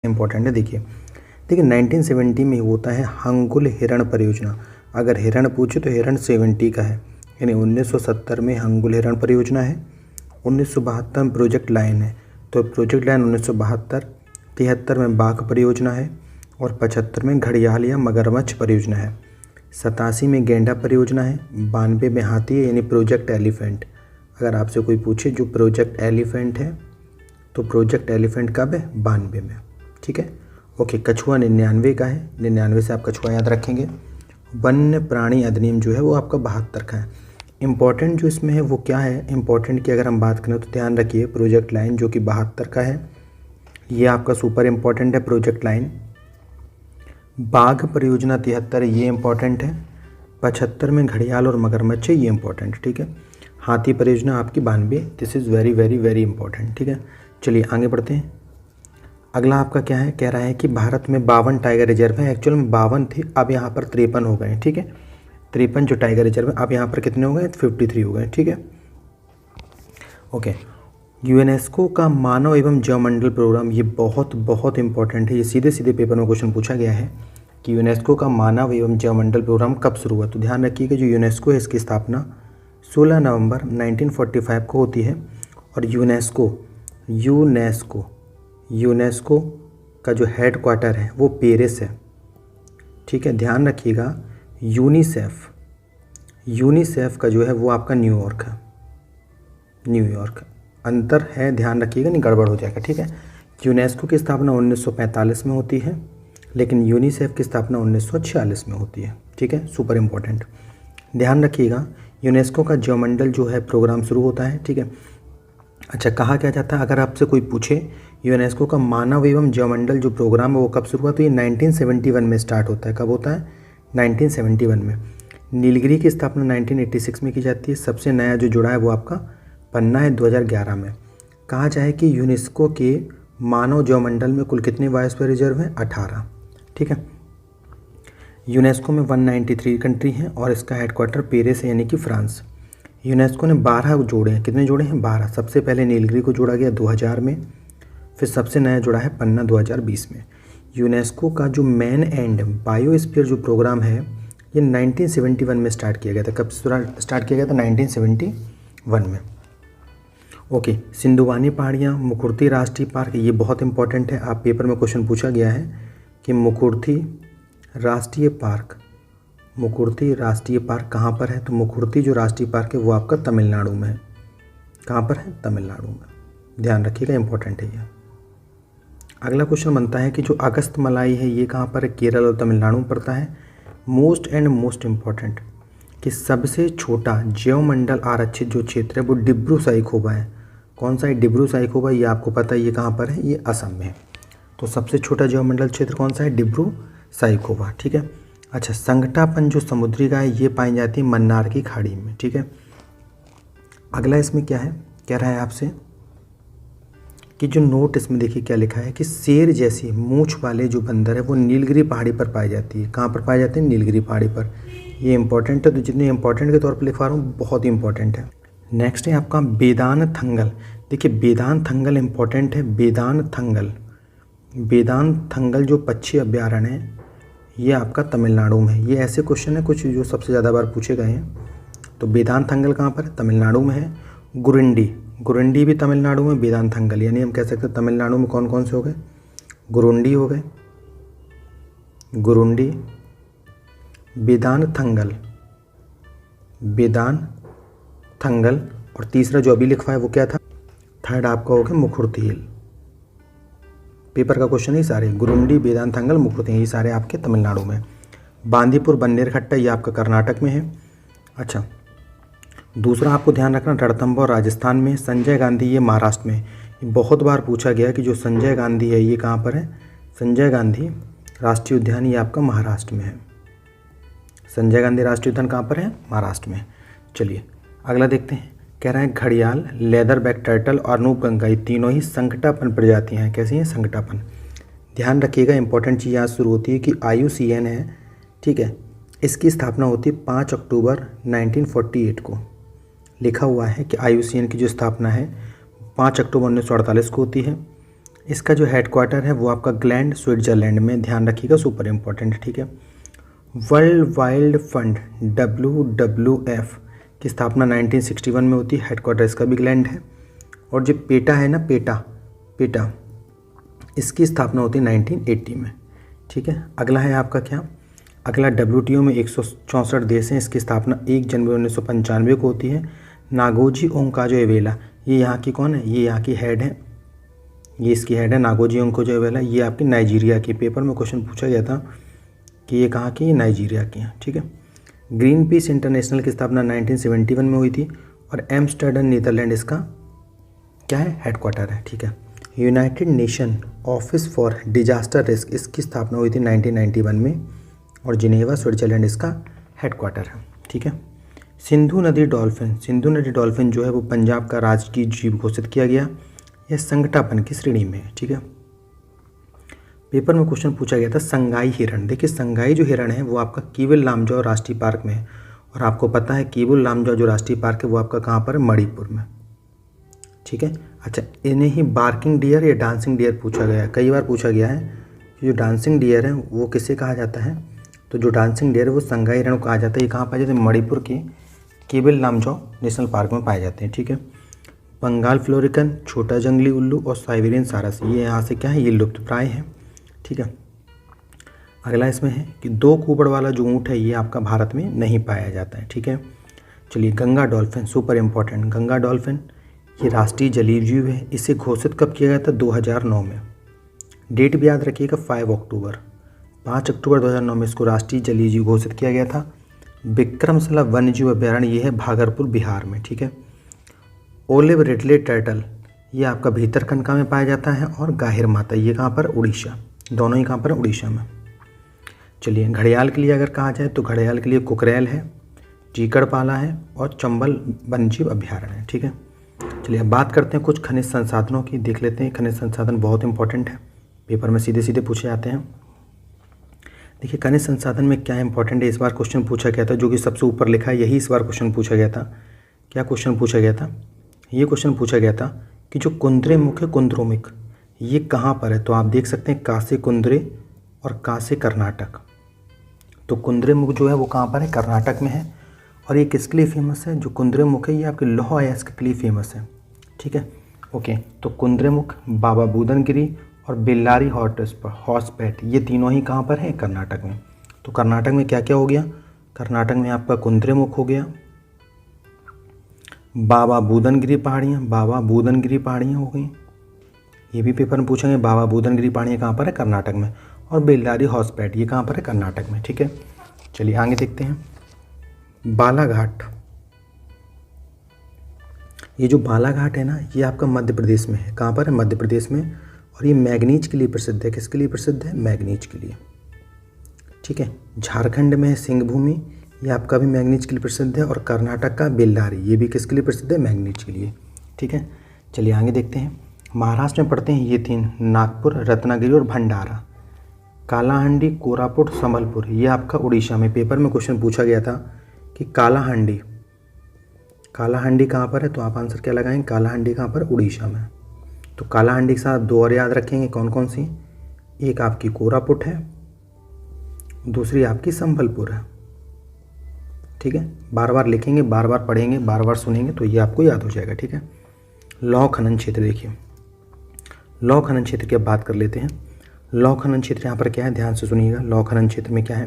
Important है। देखिए 1970 में होता है हंगुल हिरण परियोजना। अगर हिरण पूछे तो हिरण 70 का है, यानी 1970 में हंगुल हिरण परियोजना है। 1972 में प्रोजेक्ट लाइन है, तो प्रोजेक्ट लाइन 1972। 73 में बाघ परियोजना है और 75 में घड़ियाल या मगरमच्छ परियोजना है। 87 में गेंडा परियोजना है। 92 में हाथी है, यानी प्रोजेक्ट एलिफेंट। अगर आपसे कोई पूछे जो प्रोजेक्ट एलिफेंट है, तो प्रोजेक्ट एलिफेंट कब है? 92 में। ठीक है, ओके। कछुआ 99 का है, 99 से आप कछुआ याद रखेंगे। वन्य प्राणी अधिनियम जो है वो आपका 72 का है। इम्पॉर्टेंट जो इसमें है वो क्या है? इम्पॉर्टेंट की अगर हम बात करें तो ध्यान रखिए, प्रोजेक्ट लाइन जो कि 72 का है, ये आपका सुपर इम्पॉर्टेंट है प्रोजेक्ट लाइन। बाघ परियोजना 73 ये इम्पॉर्टेंट है। 75 में घड़ियाल और मगरमच्छ है, ये इम्पॉर्टेंट। ठीक है, हाथी परियोजना आपकी 92। This is very very very important. ठीक है, चलिए आगे बढ़ते हैं। अगला आपका क्या है? कह रहा है कि भारत में 52 टाइगर रिजर्व हैं। एक्चुअल में 52 थे, अब यहाँ पर 53 हो गए। ठीक है, 53 जो टाइगर रिजर्व है, अब यहाँ पर कितने हो गए? 53 हो गए। ठीक है, ओके। यूनेस्को का मानव एवं जैवमंडल प्रोग्राम, ये बहुत बहुत इंपॉर्टेंट है। ये सीधे सीधे पेपर में क्वेश्चन पूछा गया है कि यूनेस्को का मानव एवं जैवमंडल प्रोग्राम कब शुरू हुआ। तो ध्यान रखिएगा, जो यूनेस्को है इसकी स्थापना 16 नवंबर 1945 को होती है। और यूनेस्को का जो हेड क्वार्टर है वो पेरिस है। ठीक है, ध्यान रखिएगा। यूनिसेफ का जो है वो आपका न्यूयॉर्क है। अंतर है, ध्यान रखिएगा, नहीं गड़बड़ हो जाएगा। ठीक है, यूनेस्को की स्थापना 1945 में होती है, लेकिन यूनिसेफ की स्थापना 1946 में होती है। ठीक है, सुपर इम्पोर्टेंट, ध्यान रखिएगा। यूनेस्को का जैवमंडल जो है प्रोग्राम शुरू होता है। ठीक है, अच्छा, कहा क्या जाता है? अगर आपसे कोई पूछे यूनेस्को का मानव एवं जैवमंडल जो प्रोग्राम है वो कब शुरू हुआ, तो ये 1971 में स्टार्ट होता है। कब होता है? 1971 में। नीलगिरी की स्थापना 1986 में की जाती है। सबसे नया जो जुड़ा है वो आपका पन्ना है 2011 में। कहा जाए कि यूनेस्को के मानव जैवमंडल में कुल कितने बायोस्फीयर रिजर्व हैं? 18। ठीक है, यूनेस्को में 193 कंट्री हैं और इसका हेडक्वार्टर पेरिस है, यानी कि फ्रांस। यूनेस्को ने 12 जोड़े हैं। कितने जोड़े हैं? 12। सबसे पहले नीलगिरी को जोड़ा गया 2000 में, फिर सबसे नया जुड़ा है पन्ना 2020 में। यूनेस्को का जो मेन एंड बायोस्फीयर जो प्रोग्राम है ये 1971 में स्टार्ट किया गया था। कब स्टार्ट किया गया था? 1971 में। ओके, सिंधुवानी पहाड़ियाँ, मुकुर्ती राष्ट्रीय पार्क, ये बहुत इंपॉर्टेंट है। आप पेपर में क्वेश्चन पूछा गया है कि मुकुर्ती राष्ट्रीय पार्क कहाँ पर है? तो मुकुर्ती जो राष्ट्रीय पार्क है वो आपका तमिलनाडु में है। कहाँ पर है? तमिलनाडु में। ध्यान रखिएगा, इंपॉर्टेंट है ये। अगला क्वेश्चन बनता है कि जो अगस्त मलाई है ये कहाँ पर है? केरल और तमिलनाडु में पड़ता है। मोस्ट इम्पॉर्टेंट कि सबसे छोटा जैवमंडल आरक्षित जो क्षेत्र है वो डिब्रू साइखोवा है। कौन सा है? डिब्रू साइखोवा, ये आपको पता है ये कहाँ पर है? ये असम में है। तो सबसे छोटा जैवमंडल क्षेत्र कौन सा है? डिब्रू साइखोवा। ठीक है, अच्छा, संगटापन जो समुद्री गाय ये पाई जाती है मन्नार की खाड़ी में। ठीक है, अगला इसमें क्या है? कह रहा है आपसे कि जो नोट इसमें देखिए क्या लिखा है कि शेर जैसी मूंछ वाले जो बंदर है वो नीलगिरी पहाड़ी पर पाई जाती है। कहाँ पर पाए जाते हैं? नीलगिरी पहाड़ी पर। ये इंपॉर्टेंट है, तो जितने इंपॉर्टेंट के तौर पर लिखवा रहा हूँ बहुत ही इंपॉर्टेंट है। नेक्स्ट है आपका बेदानथंगल। देखिए बेदानथंगल इंपॉर्टेंट है। बेदानथंगल जो पक्षी अभ्यारण्य है ये आपका तमिलनाडु में है। ये ऐसे क्वेश्चन है कुछ जो सबसे ज़्यादा बार पूछे गए हैं। तो बेदानथंगल कहाँ पर है? तमिलनाडु में है। गुरुंडी भी तमिलनाडु में। बेदानथंगल, यानी हम कह सकते हैं तमिलनाडु में कौन कौन से हो गए? गुरुंडी हो गए, बेदानथंगल, और तीसरा जो अभी लिखवा है वो क्या था? थर्ड आपका हो गया मुकुर्ती हिल। पेपर का क्वेश्चन है सारे, गुरुंडी, बेदानथंगल, मुकुर्ती, ये सारे आपके तमिलनाडु में। बांदीपुर बन्नेरघट्टा ये आपका कर्नाटक में है। अच्छा, दूसरा आपको ध्यान रखना रणथंभौर राजस्थान में। संजय गांधी ये महाराष्ट्र में। बहुत बार पूछा गया कि जो संजय गांधी है ये कहाँ पर है? संजय गांधी राष्ट्रीय उद्यान ये आपका महाराष्ट्र में है। संजय गांधी राष्ट्रीय उद्यान कहाँ पर है? महाराष्ट्र में। चलिए अगला देखते हैं। कह रहा है घड़ियाल, लेदर बैक टर्टल और नूपगंगा ये तीनों ही संकटापन प्रजातियाँ हैं। कैसी हैं? संकटापन। ध्यान रखिएगा, इंपॉर्टेंट चीज़ यहाँ शुरू होती है कि IUCN है। ठीक है, इसकी स्थापना होती है 5 अक्टूबर 1948 को। लिखा हुआ है कि IUCN की जो स्थापना है 5 अक्टूबर 1948 को होती है। इसका जो हेडक्वार्टर है वो आपका ग्लैंड स्विट्जरलैंड में, ध्यान रखिएगा, सुपर इम्पोर्टेंट है, ठीक है। वर्ल्ड वाइल्ड फंड WWF की स्थापना 1961 में होती है, हेडक्वार्टर इसका भी ग्लैंड है। और जो पेटा है ना, पेटा इसकी स्थापना होती है 1980 में, ठीक है। अगला है आपका क्या, अगला WTO में 164 देश हैं, इसकी स्थापना 1 जनवरी 1995 को होती है। नागोजी ओंकाजोवेला, ये यहाँ की कौन है, ये यहाँ की हेड है, ये इसकी हेड है नागोजी ओंकाजोवेला, ये आपकी नाइजीरिया की, पेपर में क्वेश्चन पूछा गया था कि ये कहाँ की, ये नाइजीरिया की है, ठीक है। ग्रीन पीस इंटरनेशनल की स्थापना 1971 में हुई थी और एम्स्टर्डम नीदरलैंड इसका क्या है, हेडक्वार्टर है, ठीक है। United nation office for disaster risk, इसकी स्थापना हुई थी 1991 में और जिनेवा स्विट्जरलैंड इसका हेडक्वार्टर है, ठीक है। सिंधु नदी डॉल्फिन जो है वो पंजाब का राजकीय जीव घोषित किया गया, यह संकटापन की श्रेणी में है, ठीक है। पेपर में क्वेश्चन पूछा गया था संगाई हिरण, देखिए संगाई जो हिरण है वो आपका कीविल लामजाओ राष्ट्रीय पार्क में है और आपको पता है कीविल लामजाओ जो राष्ट्रीय पार्क है वो आपका कहाँ पर है, मणिपुर में, ठीक है। अच्छा, इन्हें ही बार्किंग डियर या डांसिंग डियर पूछा गया है, कई बार पूछा गया है। जो डांसिंग डियर है वो किसे कहा जाता है, तो जो डांसिंग डियर है वो संगाई हिरण को कहा जाता है। ये कहाँ पाए जाते हैं, मणिपुर के कीविल लामजाओ नेशनल पार्क में पाए जाते हैं, ठीक है। बंगाल फ्लोरिकन, छोटा जंगली उल्लू और साइबेरियन सारस, ये यहाँ से क्या है, ये लुप्त प्राय है, ठीक है। अगला इसमें है कि 2 कुबड़ वाला जो ऊँट है ये आपका भारत में नहीं पाया जाता है, ठीक है। चलिए, Ganga dolphin, super important, Ganga dolphin ये राष्ट्रीय जलीय जीव है। इसे घोषित कब किया गया था, 2009 में। डेट भी याद रखिएगा, 5 अक्टूबर 2009 में इसको राष्ट्रीय जलीय जीव घोषित किया गया था। विक्रमशिला वन्यजीव अभ्यारण्य ये है भागलपुर, बिहार में, ठीक है। ओलिव रिडले टर्टल ये आपका भीतरकनिका में पाया जाता है और गाहिर माता ये कहाँ पर, उड़ीसा, दोनों ही कहाँ पर, उड़ीसा में। चलिए, घड़ियाल के लिए अगर कहा जाए तो घड़ियाल के लिए कुकरेल है, चीकड़पाला है और चंबल वन्यजीव अभ्यारण्य है, ठीक है। चलिए, अब बात करते हैं कुछ खनिज संसाधनों की, देख लेते हैं। खनिज संसाधन बहुत इंपॉर्टेंट है, पेपर में सीधे सीधे पूछे जाते हैं। देखिए, खनिज संसाधन में क्या इंपॉर्टेंट है, इस बार क्वेश्चन पूछा गया था, जो कि सबसे ऊपर लिखा है यही इस बार क्वेश्चन पूछा गया था। क्या क्वेश्चन पूछा गया था, ये क्वेश्चन पूछा गया था कि जो कुंद्रेमुख है, कुंद्रोमिक, ये कहाँ पर है, तो आप देख सकते हैं कासे कुंद्रे और कासे कर्नाटक। तो कुंद्रेमुख जो है वो कहाँ पर है, कर्नाटक में है। और ये किसके लिए फेमस है, जो कुंद्रेमुख है ये आपके लौह अयस्क के लिए फेमस है, ठीक है। ओके, तो कुंद्रेमुख, बाबा बूदनगिरी और बेल्लारी हॉर्सपैट ये तीनों ही कहाँ पर हैं, कर्नाटक में। तो कर्नाटक में क्या क्या हो गया, कर्नाटक में आपका कुंद्रेमुख हो गया, बाबा बूदनगिरी पहाड़ियाँ हो गई, ये भी पेपर में पूछेंगे। बाबा बूदनगिरी पहाड़ियाँ कहाँ पर है, कर्नाटक में। और बेल्लारी हॉर्सपैट ये कहाँ पर है, कर्नाटक में, ठीक है। चलिए आगे देखते हैं। बालाघाट, ये जो बालाघाट है ना ये आपका मध्य प्रदेश में है, कहाँ पर है, मध्य प्रदेश में। और ये मैग्नीज के लिए प्रसिद्ध है, किसके लिए प्रसिद्ध है, मैग्नीज के लिए, ठीक है। झारखंड में है सिंहभूमि, ये आपका भी मैग्नीज के लिए प्रसिद्ध है। और कर्नाटक का बेल्लारी ये भी किसके लिए प्रसिद्ध है, मैग्नीज के लिए, ठीक है। चलिए आगे देखते हैं। महाराष्ट्र में पढ़ते हैं ये 3, नागपुर, रत्नागिरी और भंडारा। कालाहांडी, कोरापुट, संबलपुर ये आपका उड़ीसा में। पेपर में क्वेश्चन पूछा गया था कि कालाहांडी कहाँ पर है, तो आप आंसर क्या लगाएंगे, कालाहांडी कहाँ पर, उड़ीसा में। तो कालाहांडी के साथ 2 और याद रखेंगे, कौन कौन सी, एक आपकी कोरापुट है, दूसरी आपकी संबलपुर है, ठीक है। बार बार लिखेंगे, बार बार पढ़ेंगे, बार बार सुनेंगे तो ये आपको याद हो जाएगा, ठीक है। लौह खनन क्षेत्र, देखिए लौह खनन क्षेत्र की अब बात कर लेते हैं। लौह खनन क्षेत्र यहाँ पर क्या है, ध्यान से सुनिएगा। लौह खनन क्षेत्र में क्या है,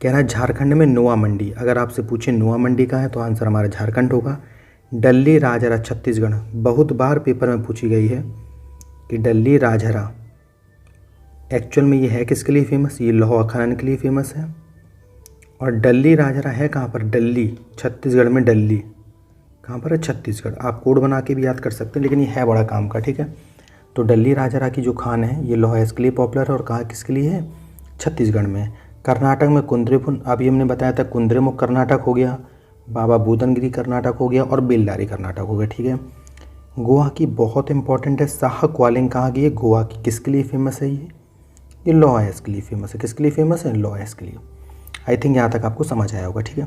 कह रहा है झारखंड में नोआ मंडी। अगर आपसे पूछे नोआ मंडी कहाँ है तो आंसर हमारा झारखंड होगा। डल्ली राजहरा, छत्तीसगढ़, बहुत बार पेपर में पूछी गई है कि डल्ली राजहरा एक्चुअल में ये है किसके लिए फेमस, ये लौह खनन के लिए फेमस है। और डल्ली राजहरा है कहाँ पर, डल्ली, छत्तीसगढ़ में। डल्ली कहाँ पर है, छत्तीसगढ़। आप कोड बना के भी याद कर सकते हैं, लेकिन ये है बड़ा काम का, ठीक है। तो डल्ली राजहरा की जो खान है ये लौह अयस्क के लिए पॉपुलर है और कहाँ किसके लिए है, छत्तीसगढ़ में। कर्नाटक में कुंद्रेपुन, अभी हमने बताया था कुंद्रेमुख कर्नाटक हो गया, बाबा बूदनगिरी कर्नाटक हो गया और बेल्लारी कर्नाटक हो गया, ठीक है। गोवा की बहुत इंपॉर्टेंट है, शाह क्वालिंग कहाँ की है, गोवा की, किसके लिए फेमस है ये लौह अयस्क के लिए फेमस है। किसके लिए फेमस है, लौह अयस्क के लिए। आई थिंक यहाँ तक आपको समझ आया होगा, ठीक है।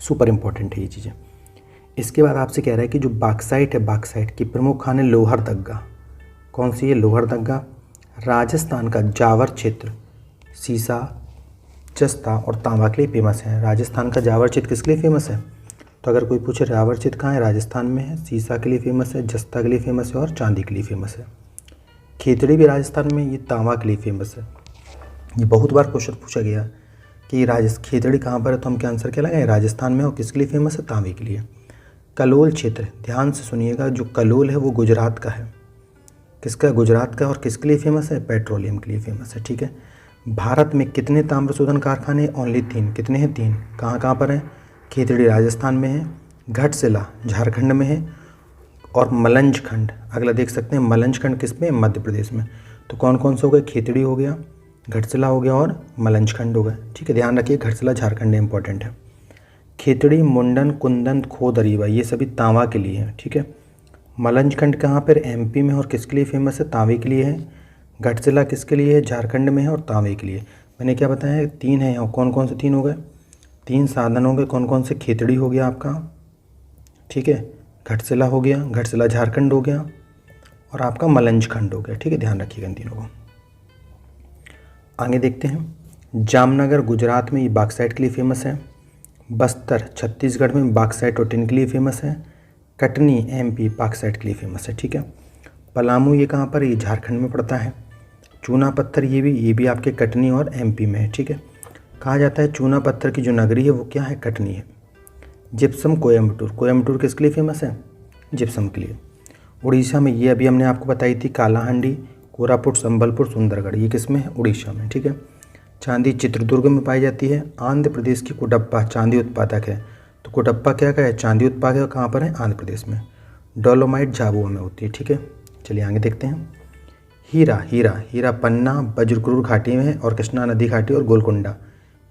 सुपर इंपॉर्टेंट है ये चीज़ें। इसके बाद आपसे कह रहा है कि जो बाक्साइट है, बाक्साइट की प्रमुख खान है लोहरदग्गा। कौन सी है? लोहरदगा। राजस्थान का जावर क्षेत्र सीसा, जस्ता और तांबा के लिए फेमस है। राजस्थान का जावर क्षेत्र किसके लिए फेमस है? तो अगर कोई पूछे जावर क्षेत्र कहाँ है, राजस्थान में है। सीसा के लिए फेमस है, जस्ता के लिए फेमस है और चांदी के लिए फेमस है। खेतड़ी भी राजस्थान में, ये तांबा के लिए फेमस है। ये बहुत बार क्वेश्चन पूछा गया कि खेतड़ी कहाँ पर है, तो हम क्या आंसर क्या लगाएं? राजस्थान में। और किसके लिए फेमस है? तांबे के लिए। कलोल क्षेत्र, ध्यान से सुनिएगा, जो कलोल है वो गुजरात का है। किसका? गुजरात का। और किसके लिए फेमस है? पेट्रोलियम के लिए फेमस है। ठीक है। भारत में कितने ताम्र शोधन कारखाने? ओनली 3। कितने हैं? 3। कहाँ कहाँ पर हैं? खेतड़ी राजस्थान में है, घटशिला झारखंड में है और मलंजखंड, अगला देख सकते हैं मलंजखंड किस में? मध्य प्रदेश में। तो कौन कौन से हो गए? खेतड़ी हो गया, घटशिला हो गया और मलंजखंड हो गया। ठीक है, ध्यान रखिए घटशिला झारखंड इंपॉर्टेंट है। खेतड़ी, मुंडन, कुंदन, खोद, रीवा, ये सभी तांबा के लिए है। ठीक है। मलंजखंड कहाँ पर? एमपी में। और किसके लिए फेमस है? तांबे के लिए है। घटशिला किसके लिए है? झारखंड में है और तांबे के लिए। मैंने क्या बताया है? 3 है। और कौन कौन से 3 हो गए? 3 साधन हो गए। कौन कौन से? खेतड़ी हो गया आपका, ठीक है, घटशिला हो गया, घटशिला झारखंड हो गया और आपका मलंजखंड हो गया। ठीक है, ध्यान रखिएगा इन तीनों को। आगे देखते हैं। जामनगर गुजरात में ये बॉक्साइट के लिए फेमस है। बस्तर छत्तीसगढ़ में बॉक्साइट और टिन के लिए फेमस है। कटनी एमपी बॉक्साइट के लिए फेमस है। ठीक है। पलामू ये कहाँ पर? ये झारखंड में पड़ता है। चूना पत्थर ये भी आपके कटनी और एमपी में है। ठीक है। कहा जाता है चूना पत्थर की जो नगरी है वो क्या है? कटनी है। जिप्सम कोयम्बटूर, कोयम्बटूर किसके लिए फेमस है? जिप्सम के लिए। उड़ीसा में ये अभी हमने आपको बताई थी, कालाहांडी, कोरापुट, संबलपुर, सुंदरगढ़, ये किस में है? उड़ीसा में। ठीक है। चांदी चित्रदुर्ग में पाई जाती है। आंध्र प्रदेश की कुडप्पा चांदी उत्पादक है। तो कुडप्पा क्या है? चांदी उत्पादक कहाँ पर है? आंध्र प्रदेश में। डोलोमाइट झाबुआ में होती है। ठीक है, चलिए आगे देखते हैं। हीरा पन्ना, वज्रकुर घाटी में है और कृष्णा नदी घाटी और गोलकुंडा,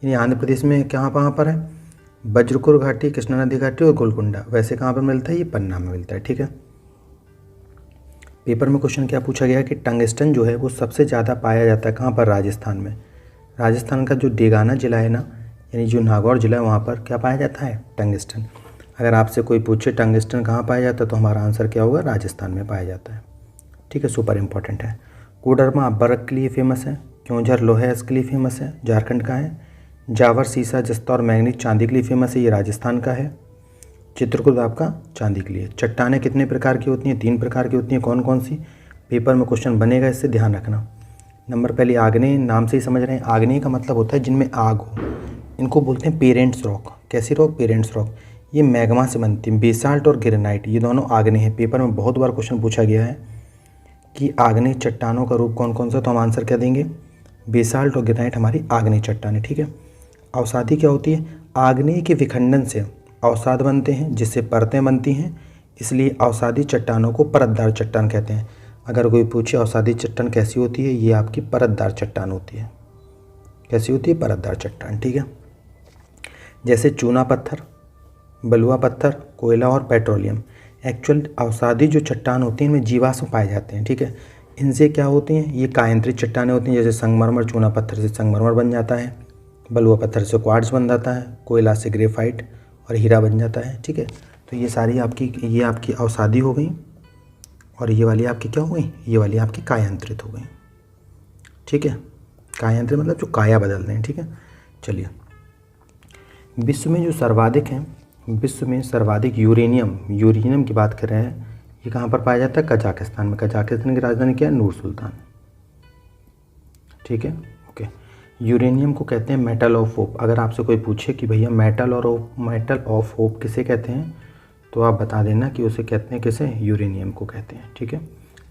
यानी आंध्र प्रदेश में कहाँ पर है? वज्रकुर घाटी, कृष्णा नदी घाटी और गोलकुंडा। वैसे कहाँ पर मिलता है? ये पन्ना में मिलता है। ठीक है। पेपर में क्वेश्चन क्या पूछा गया कि टंगस्टन जो है वो सबसे ज़्यादा पाया जाता है कहाँ पर? राजस्थान में। राजस्थान का जो डेगाना ज़िला है ना, यानी जो नागौर ज़िला है, वहाँ पर क्या पाया जाता है? टंगस्टन। अगर आपसे कोई पूछे टंगस्टन कहाँ पाया जाता है तो हमारा आंसर क्या होगा? राजस्थान में पाया जाता है। ठीक है, सुपर इंपॉर्टेंट है। कोडरमा बर्क के लिए फेमस है। क्योंझर लोहा इसके लिए फेमस है, झारखंड का है। जावर सीसा, जस्ता और मैंगनीज चांदी के लिए फेमस है, ये राजस्थान का है। चित्रकूट आपका चांदी के लिए। चट्टानें कितने प्रकार की होती हैं? 3 प्रकार की होती हैं। कौन कौन सी? पेपर में क्वेश्चन बनेगा, इससे ध्यान रखना। नंबर पहले आग्नेय, नाम से ही समझ रहे हैं। आग्नेय का मतलब होता है जिनमें आग हो, इनको बोलते हैं पेरेंट्स रॉक। कैसी रॉक? Parents rock. ये मैग्मा से बनती है। बेसाल्ट और ग्रेनाइट ये दोनों आग्नेय हैं। पेपर में बहुत बार क्वेश्चन पूछा गया है कि आग्नेय चट्टानों का रूप कौन कौन सा, तो हम आंसर क्या देंगे? बेसाल्ट और ग्रेनाइट हमारी आग्नेय चट्टानें। ठीक है। अवसादी क्या होती है? आग्नेय के विखंडन से अवसाद बनते हैं, जिससे परतें बनती हैं, इसलिए अवसादी चट्टानों को परतदार चट्टान कहते हैं। अगर कोई पूछे अवसादी चट्टान कैसी होती है, ये आपकी परतदार चट्टान होती है। कैसी होती है? परतदार चट्टान। ठीक है। जैसे चूना पत्थर, बलुआ पत्थर, कोयला और पेट्रोलियम। एक्चुअल अवसादी जो चट्टान होती हैं इनमें जीवाश्म पाए जाते हैं। ठीक है। इनसे क्या होती हैं? ये कायांतरित चट्टानें होती हैं। जैसे संगमरमर, चूना पत्थर से संगमरमर बन जाता है, बलुआ पत्थर से क्वार्ट्ज बन जाता है, कोयला से ग्रेफाइट और हीरा बन जाता है। ठीक है। तो ये सारी ये आपकी अवसादी हो गई और ये वाली आपकी क्या हो गई? ये वाली आपकी कायांतरित हो गई। ठीक है। कायांतरित मतलब जो काया बदल रहे हैं। ठीक है। चलिए, विश्व में जो सर्वाधिक हैं, विश्व में सर्वाधिक यूरेनियम की बात कर रहे हैं, ये कहाँ पर पाया जाता है? कजाकिस्तान में। कजाकिस्तान की राजधानी क्या है? नूर सुल्तान। ठीक है, ओके। यूरेनियम को कहते हैं मेटल ऑफ होप। अगर आपसे कोई पूछे कि भैया मेटल ऑफ होप किसे कहते हैं, तो आप बता देना कि उसे कहते हैं किसे? यूरेनियम को कहते हैं। ठीक है।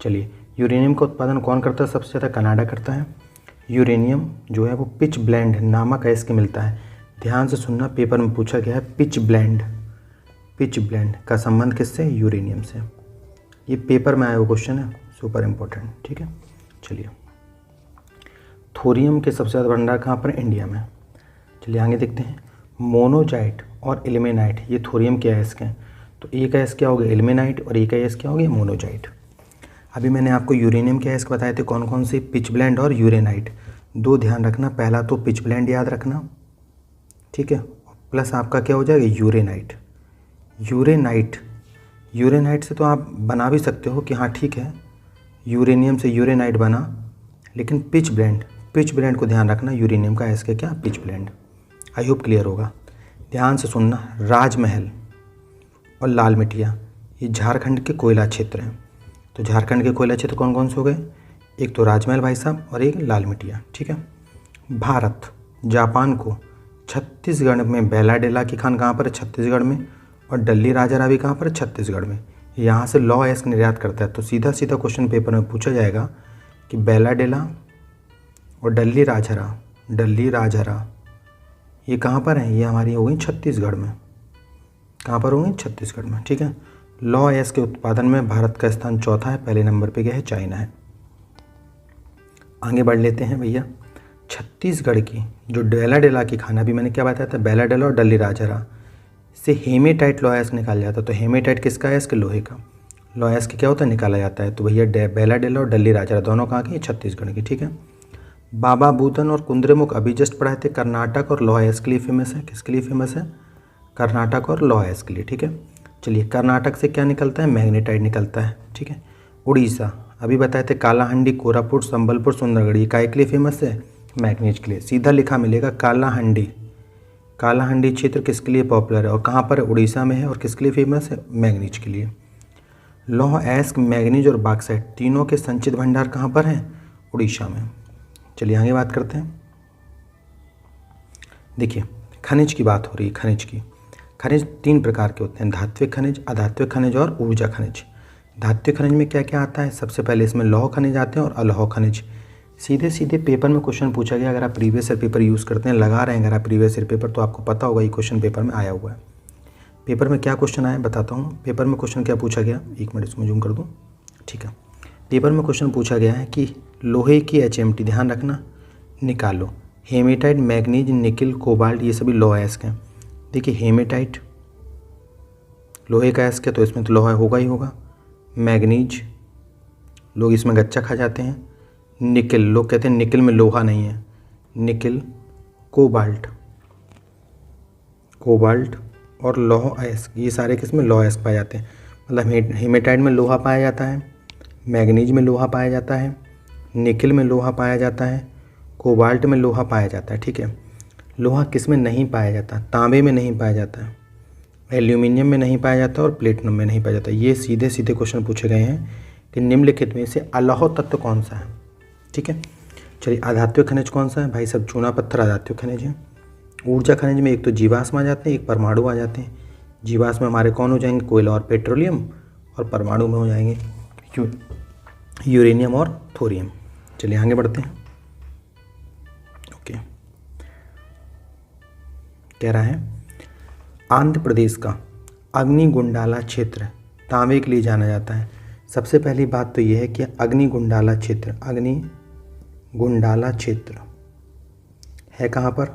चलिए, यूरेनियम का उत्पादन कौन करता है? सबसे ज़्यादा कनाडा करता है। यूरेनियम जो है वो पिच ब्लेंड नामक है इसके मिलता है। ध्यान से सुनना, पेपर में पूछा गया है पिच ब्लेंड का संबंध किससे? यूरेनियम से। ये पेपर में आया हुआ क्वेश्चन है, सुपर इम्पोर्टेंट। ठीक है। चलिए, थोरियम के सबसे ज़्यादा भंडार कहाँ पर? इंडिया में। चलिए आगे देखते हैं। मोनोजाइट और इल्मेनाइट ये थोरियम के अयस्क हैं। तो एक अयस्क क्या हो गया? इल्मेनाइट और एक अयस्क क्या हो गया? मोनोजाइट। अभी मैंने आपको यूरेनियम के अयस्क बताए थे कौन कौन से? पिच ब्लेंड और यूरेनाइट। 2 ध्यान रखना, पहला तो पिच ब्लेंड याद रखना, ठीक है, प्लस आपका क्या हो जाएगा? यूरेनाइट से तो आप बना भी सकते हो कि हाँ ठीक है, यूरेनियम से यूरेनाइट बना, लेकिन पिच ब्लेंड को ध्यान रखना, यूरेनियम का एस के क्या pitch blend. I hope clear होगा। ध्यान से सुनना, राजमहल और लाल मिटिया ये झारखंड के कोयला क्षेत्र हैं। तो झारखंड के कोयला क्षेत्र कौन कौन से हो गए, एक तो राजमहल भाई साहब और एक लाल मिटिया, ठीक है। भारत जापान को छत्तीसगढ़ में बेलाडेला की खान कहाँ पर है, छत्तीसगढ़ में, और डल्ली राजहरा भी कहाँ पर है, छत्तीसगढ़ में। यहाँ से लौह अयस्क निर्यात करता है। तो सीधा सीधा क्वेश्चन पेपर में पूछा जाएगा कि बेलाडेला और डल्ली राजहरा ये कहाँ पर हैं, ये हमारी हो गई छत्तीसगढ़ में। कहाँ पर होंगी, छत्तीसगढ़ में, ठीक है। लौह अयस्क के उत्पादन में भारत का स्थान चौथा है, पहले नंबर पे क्या है, चाइना है। आगे बढ़ लेते हैं भैया। छत्तीसगढ़ की जो बेलाडेला की खान, अभी मैंने क्या बताया था, बेलाडेला और डल्ली राजहरा से हेमेटाइट लौह अयस्क निकाला जाता है। तो हेमेटाइट किसका है, इसके लोहे का। लौह अयस्क क्या होता है, निकाला जाता है। तो भैया बेलाडेला और डल्ली राजहरा दोनों कहाँ की, छत्तीसगढ़ की, ठीक है। बाबा बूदन और कुंद्रेमुख अभी जस्ट पढ़ाए थे, कर्नाटक और लौह अयस्क के लिए फेमस है। किसके लिए फेमस है, कर्नाटक और लौह अयस्क के लिए, ठीक है। चलिए, कर्नाटक से क्या निकलता है, मैग्नेटाइट निकलता है, ठीक है। उड़ीसा अभी बताए थे, कालाहांडी, कोरापुट, संबलपुर, सुंदरगढ़ ये काय के लिए फेमस है, मैग्नीज के लिए। सीधा लिखा मिलेगा कालाहांडी क्षेत्र किसके लिए पॉपुलर है और कहाँ पर है, उड़ीसा में है, और किसके लिए फेमस है, मैग्नीज के लिए। लौह अयस्क, मैग्नीज और बॉक्साइट तीनों के संचित भंडार कहाँ पर हैं, उड़ीसा में। चलिए आगे बात करते हैं। देखिए, खनिज की बात हो रही है, खनिज 3 प्रकार के होते हैं, धात्विक खनिज, अधात्विक खनिज और ऊर्जा खनिज। धात्विक खनिज में क्या क्या आता है, सबसे पहले इसमें लौह खनिज आते हैं और अलौह खनिज। सीधे पेपर में क्वेश्चन पूछा गया, अगर आप प्रीवियस ईयर पेपर यूज़ करते हैं, लगा रहे हैं अगर आप प्रीवियस ईयर पेपर, तो आपको पता होगा ये क्वेश्चन पेपर में आया हुआ है। पेपर में क्या क्वेश्चन आया बताता हूँ। पेपर में क्वेश्चन क्या पूछा गया, 1 मिनट इसमें जूम कर दूँ, ठीक है। पेपर में क्वेश्चन पूछा गया है कि लोहे की HMT, ध्यान रखना, निकालो। हेमेटाइट, मैग्नीज, निकिल, कोबाल्ट ये सभी लौह अयस्क हैं। देखिए, हेमेटाइट लोहे का अयस्क है, तो इसमें तो लोहा होगा ही होगा। मैग्नीज, लोग इसमें गच्चा खा जाते हैं। निकिल, लोग कहते हैं निकिल में लोहा नहीं है, निकिल। कोबाल्ट और लौह अयस्क, ये सारे किसमें लौह अयस्क पाए जाते हैं। मतलब हेमेटाइट में लोहा पाया जाता है, मैग्नीज में लोहा पाया जाता है, निकिल में लोहा पाया जाता है, कोबाल्ट में लोहा पाया जाता है, ठीक है। लोहा किस में नहीं पाया जाता, तांबे में नहीं पाया जाता है, एल्यूमिनियम में नहीं पाया जाता और प्लेटिनम में नहीं पाया जाता। ये सीधे क्वेश्चन पूछे गए हैं कि निम्नलिखित में से अलौह तत्व कौन सा है, ठीक है। चलिए, अधात्विक खनिज कौन सा है भाई सब, चूना पत्थर अधात्विक खनिज है। ऊर्जा खनिज में एक तो जीवाश्म आ जाते हैं, एक परमाणु आ जाते हैं। जीवाश्म में हमारे कौन हो जाएंगे, कोयला और पेट्रोलियम, और परमाणु में हो जाएंगे यूरेनियम और थोरियम। चलिए आगे बढ़ते हैं। ओके, कह रहा है आंध्र प्रदेश का अग्निगुंडाला क्षेत्र तांबे के लिए जाना जाता है। सबसे पहली बात तो यह है कि अग्निगुंडाला क्षेत्र है कहाँ पर,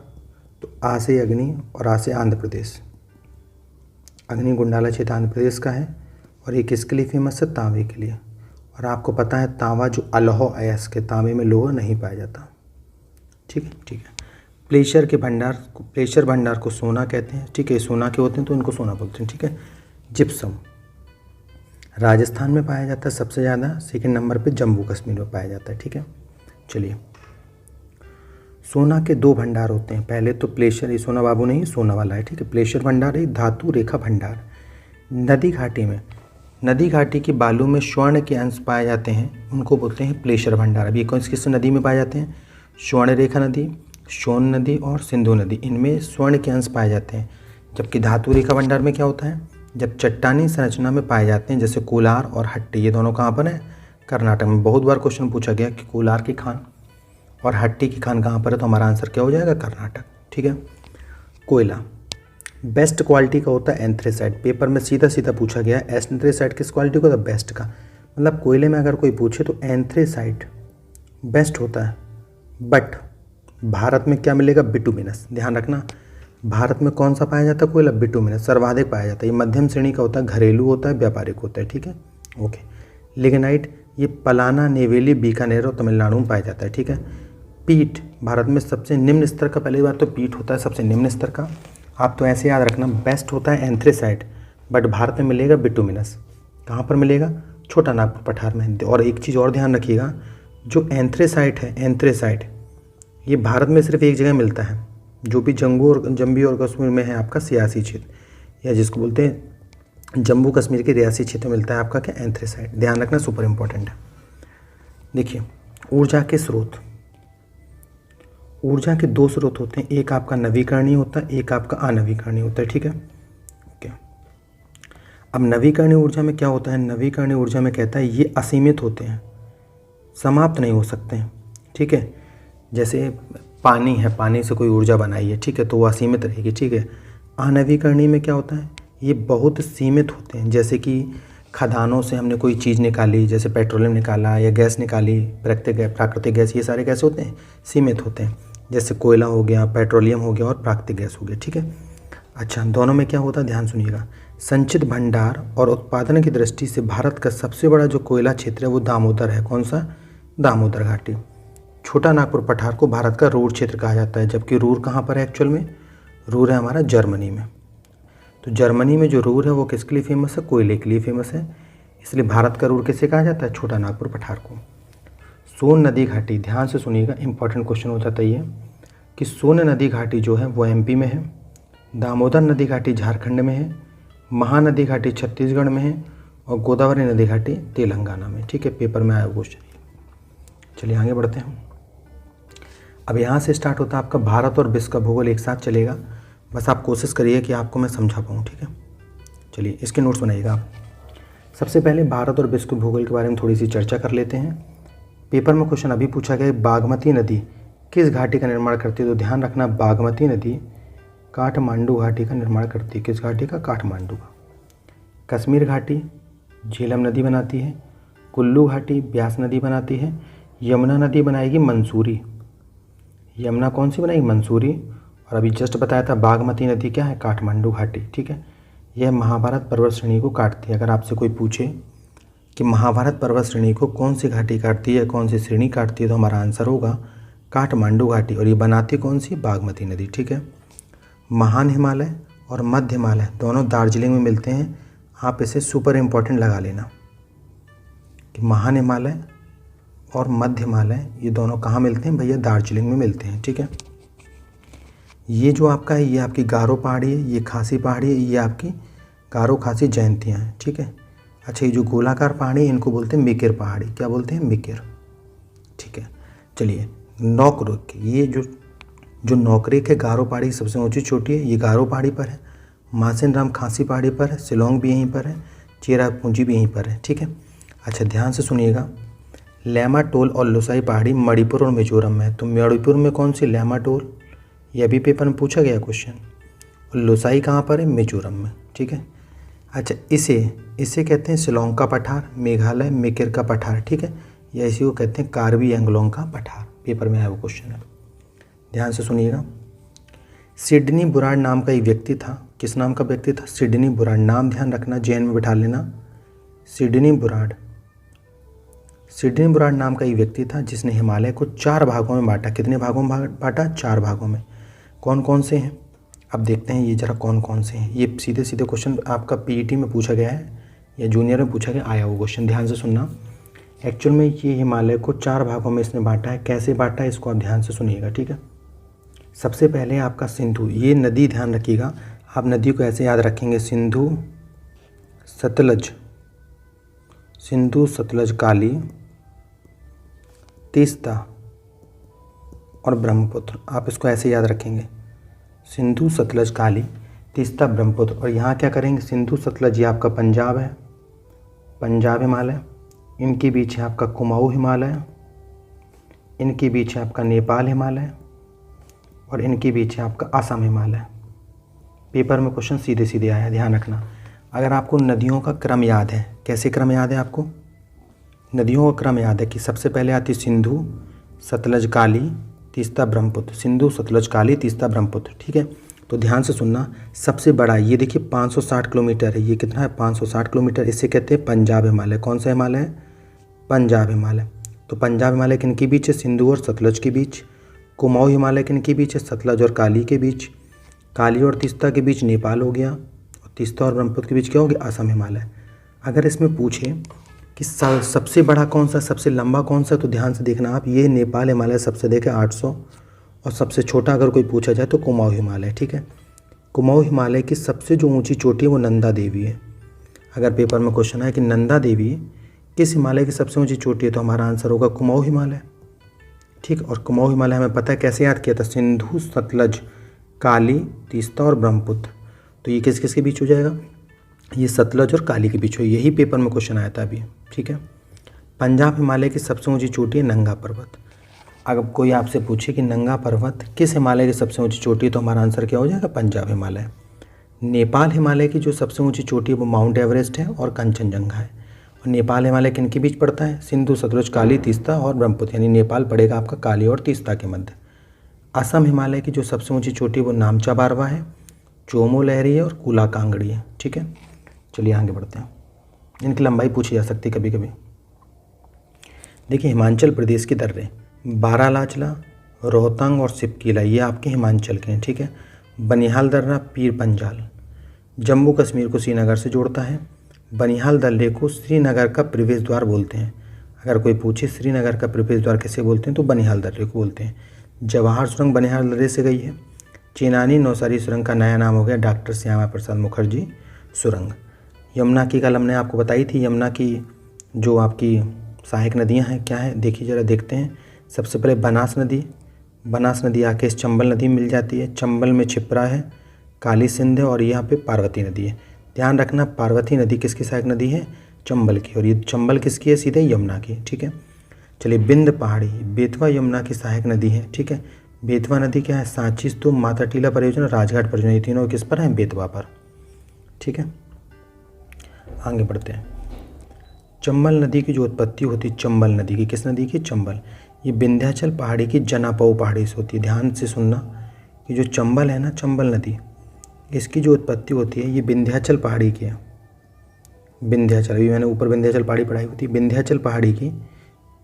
तो आ से अग्नि और आ से आंध्र प्रदेश। अग्निगुंडाला क्षेत्र आंध्र प्रदेश का है, और ये किसके लिए फेमस है, तांबे के लिए। और आपको पता है तांबा जो अलौह अयस्क है, तांबे में लोहा नहीं पाया जाता, ठीक है। प्लेशर भंडार को सोना कहते हैं, ठीक है। सोना के होते हैं तो इनको सोना बोलते हैं, ठीक है। जिप्सम राजस्थान में पाया जाता है सबसे ज़्यादा, सेकंड नंबर पे जम्मू कश्मीर में पाया जाता है, ठीक है। चलिए, सोना के 2 भंडार होते हैं। पहले तो प्लेशर, ये सोना बाबू नहीं, सोना वाला है, ठीक है। प्लेशर भंडार है, धातु रेखा भंडार। नदी घाटी की बालू में स्वर्ण के अंश पाए जाते हैं, उनको बोलते हैं प्लेशर भंडार। अब ये कौन किस नदी में पाए जाते हैं, स्वर्ण रेखा नदी, सोन नदी और सिंधु नदी, इनमें स्वर्ण के अंश पाए जाते हैं। जबकि धातु रेखा भंडार में क्या होता है, जब चट्टानी संरचना में पाए जाते हैं, जैसे कोलार और हट्टी, ये दोनों कहाँ पर है, कर्नाटक में। बहुत बार क्वेश्चन पूछा गया कि कोलार की खान और हट्टी की खान कहाँ पर है, तो हमारा आंसर क्या हो जाएगा, कर्नाटक, ठीक है। कोयला बेस्ट क्वालिटी का होता है एंथ्रेसाइट। पेपर में सीधा पूछा गया एंथ्रेसाइट किस क्वालिटी का, तो बेस्ट का। मतलब कोयले में अगर कोई पूछे तो एंथ्रेसाइट बेस्ट होता है। बट भारत में क्या मिलेगा, बिटुमिनस। ध्यान रखना, भारत में कौन सा पाया जाता है कोयला, बिटुमिनस सर्वाधिक पाया जाता है। ये मध्यम श्रेणी का होता है, घरेलू होता है, व्यापारिक होता है, ठीक है। ओके, लिग्नाइट ये पलाना, नेवेली, बीकानेर और तमिलनाडु में पाया जाता है, ठीक है। पीट भारत में सबसे निम्न स्तर का, पहली बात तो पीट होता है सबसे निम्न स्तर का। आप तो ऐसे याद रखना, बेस्ट होता है एंथ्रेसाइट, बट भारत में मिलेगा बिटुमिनस। कहाँ पर मिलेगा, छोटा नागपुर पठार में। और एक चीज़ और ध्यान रखिएगा, जो एंथ्रेसाइट है, एंथ्रेसाइट ये भारत में सिर्फ एक जगह मिलता है, जो भी जम्मू और कश्मीर में है आपका सियासी क्षेत्र, या जिसको बोलते हैं जम्मू कश्मीर के रियासी क्षेत्र में मिलता है आपका क्या, एंथ्रेसाइट। ध्यान रखना, सुपर इम्पोर्टेंट है। देखिए ऊर्जा के स्रोत, ऊर्जा के दो स्रोत होते हैं, एक आपका नवीकरणीय होता है, एक आपका अनवीकरणीय होता है, ठीक है। ओके, अब नवीकरणीय ऊर्जा में क्या होता है, नवीकरणीय ऊर्जा में कहता है ये असीमित होते हैं, समाप्त नहीं हो सकते हैं, ठीक है। जैसे पानी है, पानी से कोई ऊर्जा बनाई है, ठीक है, तो वो असीमित रहेगी, ठीक है। अनवीकरणीय में क्या होता है, ये बहुत सीमित होते हैं। जैसे कि खदानों से हमने कोई चीज़ निकाली, जैसे पेट्रोलियम निकाला या गैस निकाली, प्राकृतिक गैस, ये सारे कैसे होते हैं, सीमित होते हैं। जैसे कोयला हो गया, पेट्रोलियम हो गया और प्राकृतिक गैस हो गया, ठीक है। अच्छा, दोनों में क्या होता है, ध्यान सुनिएगा। संचित भंडार और उत्पादन की दृष्टि से भारत का सबसे बड़ा जो कोयला क्षेत्र है वो दामोदर है। कौन सा, दामोदर घाटी। छोटा नागपुर पठार को भारत का रूर क्षेत्र कहा जाता है, जबकि रूर कहाँ पर है एक्चुअल में, रूर है हमारा जर्मनी में। तो जर्मनी में जो रूर है वो किसके लिए फेमस है, कोयले के लिए फेमस है, इसलिए भारत का रूर किसे कहा जाता है, छोटा नागपुर पठार को। सोन नदी घाटी, ध्यान से सुनिएगा, इंपॉर्टेंट क्वेश्चन हो जाता है ये, कि सोन नदी घाटी जो है वो एमपी में है, दामोदर नदी घाटी झारखंड में है, महानदी घाटी छत्तीसगढ़ में है और गोदावरी नदी घाटी तेलंगाना में, ठीक है। पेपर में आया क्वेश्चन। चलिए आगे बढ़ते हैं। अब यहाँ से स्टार्ट होता है आपका भारत और विश्व का भूगोल, एक साथ चलेगा, बस आप कोशिश करिए कि आपको मैं समझा पाऊँ, ठीक है। चलिए इसके नोट्स बनाइएगा आप। सबसे पहले भारत और विश्व के भूगोल के बारे में थोड़ी सी चर्चा कर लेते हैं। पेपर में क्वेश्चन अभी पूछा गया, बागमती नदी किस घाटी का निर्माण करती है, तो ध्यान रखना, बागमती नदी काठमांडू घाटी का निर्माण करती है। किस घाटी का, काठमांडू का। कश्मीर घाटी झेलम नदी बनाती है, कुल्लू घाटी ब्यास नदी बनाती है, यमुना नदी बनाएगी मंसूरी। यमुना कौन सी बनाएगी, मंसूरी। और अभी जस्ट बताया था बागमती नदी क्या है, काठमांडू घाटी, ठीक है। यह महाभारत पर्वत श्रेणी को काटती है। अगर आपसे कोई पूछे कि महाभारत पर्वत श्रेणी को कौन सी घाटी काटती है, कौन सी श्रेणी काटती है, तो हमारा आंसर होगा काठमांडू घाटी। और ये बनाती कौन सी, बागमती नदी, ठीक है। महान हिमालय और मध्य हिमालय दोनों दार्जिलिंग में मिलते हैं। आप इसे सुपर इम्पोर्टेंट लगा लेना कि महान हिमालय और मध्य हिमालय ये दोनों कहाँ मिलते हैं भैया, दार्जिलिंग में मिलते हैं, ठीक है। ये जो आपका है ये आपकी गारो पहाड़ी है, ये खासी पहाड़ी है, ये आपकी गारो खासी जयंतियाँ हैं, ठीक है। अच्छा, ये जो गोलाकार पहाड़ी है इनको बोलते हैं मिकिर पहाड़ी। क्या बोलते हैं, मिकिर, ठीक है। चलिए नौकरेक, ये जो नौकरेक है गारो पहाड़ी सबसे ऊंची चोटी है, ये गारो पहाड़ी पर है। मासिन राम खासी पहाड़ी पर है, शिलोंग भी यहीं पर है, चेरापूंजी भी यहीं पर है, ठीक है। अच्छा ध्यान से सुनिएगा, लेमाटोल और लोसाई पहाड़ी मणिपुर और मिजोरम में है। तो मणिपुर में कौन सी, लेमाटोल, यह भी पेपर में पूछा गया क्वेश्चन। और लोसाई कहाँ पर है, मिजोरम में, ठीक है। अच्छा, इसे कहते हैं शिलोंग का पठार, मेघालय मिकिर का पठार, ठीक है। या इसी को कहते हैं कार्बी एंगलोंग का पठार। पेपर में आया वो क्वेश्चन है, ध्यान से सुनिएगा। सिडनी बुराड़ नाम का एक व्यक्ति था। किस नाम का व्यक्ति था, सिडनी बुराड़। नाम ध्यान रखना, जेन में बिठा लेना, सिडनी बुराड़। सिडनी बुराड़ नाम का एक व्यक्ति था जिसने हिमालय को 4 भागों में बांटा। कितने भागों में बांटा, 4 भागों में। कौन कौन से हैं, अब देखते हैं ये जरा कौन कौन से हैं। ये सीधे सीधे क्वेश्चन आपका पीईटी में पूछा गया है या जूनियर में पूछा गया, आया वो क्वेश्चन, ध्यान से सुनना। एक्चुअल में ये हिमालय को 4 भागों में इसने बांटा है। कैसे बांटा है इसको आप ध्यान से सुनिएगा, ठीक है। सबसे पहले आपका सिंधु, ये नदी ध्यान रखिएगा, आप नदी को ऐसे याद रखेंगे, सिंधु सतलज काली, तीस्ता और ब्रह्मपुत्र। आप इसको ऐसे याद रखेंगे, सिंधु सतलज काली तीस्ता ब्रह्मपुत्र। और यहाँ क्या करेंगे, सिंधु सतलज ये आपका पंजाब है, पंजाब हिमालय, इनके बीच है आपका कुमाऊँ हिमालय, इनके बीच है आपका नेपाल हिमालय और इनके बीच है आपका असम हिमालय। पेपर में क्वेश्चन सीधे सीधे आया, ध्यान रखना। अगर आपको नदियों का क्रम याद है, कैसे क्रम याद है आपको, नदियों का क्रम याद है कि सबसे पहले आती सिंधु सतलज काली तीस्ता ब्रह्मपुत्र, सिंधु सतलज काली तीस्ता ब्रह्मपुत्र, ठीक है। तो ध्यान से सुनना, सबसे बड़ा ये देखिए 560 किलोमीटर है, ये कितना है 560 किलोमीटर, इसे कहते हैं पंजाब हिमालय। कौन सा हिमालय है, पंजाब हिमालय। तो पंजाब हिमालय किनके बीच है, सिंधु और सतलज के बीच। कुमाऊँ हिमालय किनके बीच है, सतलज और काली के बीच। काली और तीस्ता के बीच नेपाल हो गया, और तीस्ता और ब्रह्मपुत्र के बीच क्या हो गया, असम हिमालय। अगर इसमें पूछे कि सबसे बड़ा कौन सा, सबसे लंबा कौन सा, तो ध्यान से देखना आप, ये नेपाल हिमालय सबसे देखे 800, और सबसे छोटा अगर कोई पूछा जाए तो कुमाऊँ हिमालय। ठीक है, कुमाऊँ हिमालय की सबसे जो ऊंची चोटी है वो नंदा देवी है। अगर पेपर में क्वेश्चन है कि नंदा देवी किस हिमालय की सबसे ऊंची चोटी है, तो हमारा आंसर होगा कुमाऊँ हिमालय। ठीक, और कुमाऊँ हिमालय हमें पता है कैसे याद किया था, सिंधु, सतलज, काली, तीस्ता और ब्रह्मपुत्र। तो ये किस किस के बीच हो जाएगा, ये सतलज और काली के बीच हो, यही पेपर में क्वेश्चन आया था अभी। ठीक है, पंजाब हिमालय की सबसे ऊंची चोटी है नंगा पर्वत। अगर कोई आपसे पूछे कि नंगा पर्वत किस हिमालय की सबसे ऊंची चोटी है, तो हमारा आंसर क्या हो जाएगा, पंजाब हिमालय। नेपाल हिमालय की जो सबसे ऊंची चोटी है वो माउंट एवरेस्ट है और कंचनजंगा है। और नेपाल हिमालय किन के बीच पड़ता है, सिंधु, सतलुज, काली, तीस्ता और ब्रह्मपुत्र, यानी नेपाल पड़ेगा आपका काली और तीस्ता के मध्य। असम हिमालय की जो सबसे ऊंची चोटी है वो नामचा बारवा है, चोमो लहरी है और कूला कांगड़ी है। ठीक है, चलिए आगे बढ़ते हैं, इनकी लंबाई पूछी जा सकती है कभी कभी। देखिए, हिमाचल प्रदेश की दर्रे बारालाचला, रोहतांग और सिपकीला, ये आपके हिमाचल के हैं। ठीक है, बनिहाल दर्रा पीर पंजाल जम्मू कश्मीर को श्रीनगर से जोड़ता है। बनिहाल दर्रे को श्रीनगर का प्रवेश द्वार बोलते हैं। अगर कोई पूछे श्रीनगर का प्रवेश द्वार कैसे बोलते हैं, तो बनिहाल दर्रे को बोलते हैं। जवाहर सुरंग बनिहाल दर्रे से गई है। चेनानी नौसारी सुरंग का नया नाम हो गया डॉक्टर श्यामा प्रसाद मुखर्जी सुरंग। यमुना की कल हमने आपको बताई थी, यमुना की जो आपकी सहायक नदियां हैं क्या है, देखिए ज़रा देखते हैं। सबसे पहले बनास नदी, बनास नदी आके इस चंबल नदी में मिल जाती है। चंबल में छिप्रा है, काली सिंध है और यहाँ पे पार्वती नदी है। ध्यान रखना, पार्वती नदी किसकी सहायक नदी है, चंबल की, और ये चंबल किसकी है, सीधे यमुना की। ठीक है, चलिए बिंद पहाड़ी बेतवा यमुना की सहायक नदी है। ठीक है, बेतवा नदी क्या है, सांची स्तूप, माता टीला परियोजना, राजघाट परियोजना, ये तीनों किस पर हैं, बेतवा पर। ठीक है, आगे बढ़ते हैं। चंबल नदी की जो उत्पत्ति होती है, चंबल नदी की, किस नदी की, चंबल, ये विंध्याचल पहाड़ी की जनापऊ पहाड़ी से होती है। ध्यान से सुनना कि जो चंबल है ना, चंबल नदी, इसकी जो उत्पत्ति होती है ये विंध्याचल पहाड़ी की है। विंध्याचल, अभी मैंने ऊपर विंध्याचल पहाड़ी पढ़ाई होती है, विंध्याचल पहाड़ी की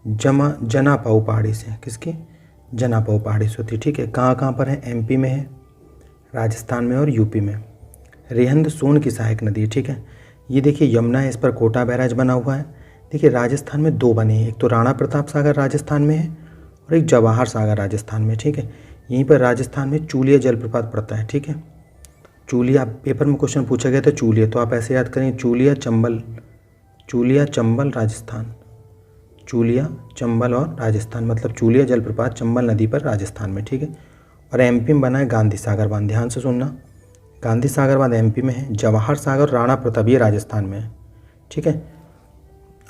जनापऊ पहाड़ी से, किसकी, जनापऊ पहाड़ी से होती है। ठीक है, कहाँ कहाँ पर है, एमपी में है, राजस्थान में और यूपी में। रेहंद सोन की सहायक नदी है। ठीक है, ये देखिए यमुना है, इस पर कोटा बैराज बना हुआ है। देखिए राजस्थान में दो बने हैं, एक तो राणा प्रताप सागर राजस्थान में है और एक जवाहर सागर राजस्थान में। ठीक है, यहीं पर राजस्थान में चूलिया जलप्रपात पड़ता है। ठीक है, चूलिया पेपर में क्वेश्चन पूछा गया था चूलिया, तो आप ऐसे याद करें, चूलिया चंबल, चूलिया चंबल राजस्थान, चूलिया चंबल और राजस्थान, मतलब चूलिया जलप्रपात चंबल नदी पर राजस्थान में। ठीक है, और एमपी में बना है गांधी सागर बांध। ध्यान से सुनना, गांधी सागर बांध एमपी में है, जवाहर सागर राणा प्रताप ये राजस्थान में है। ठीक है,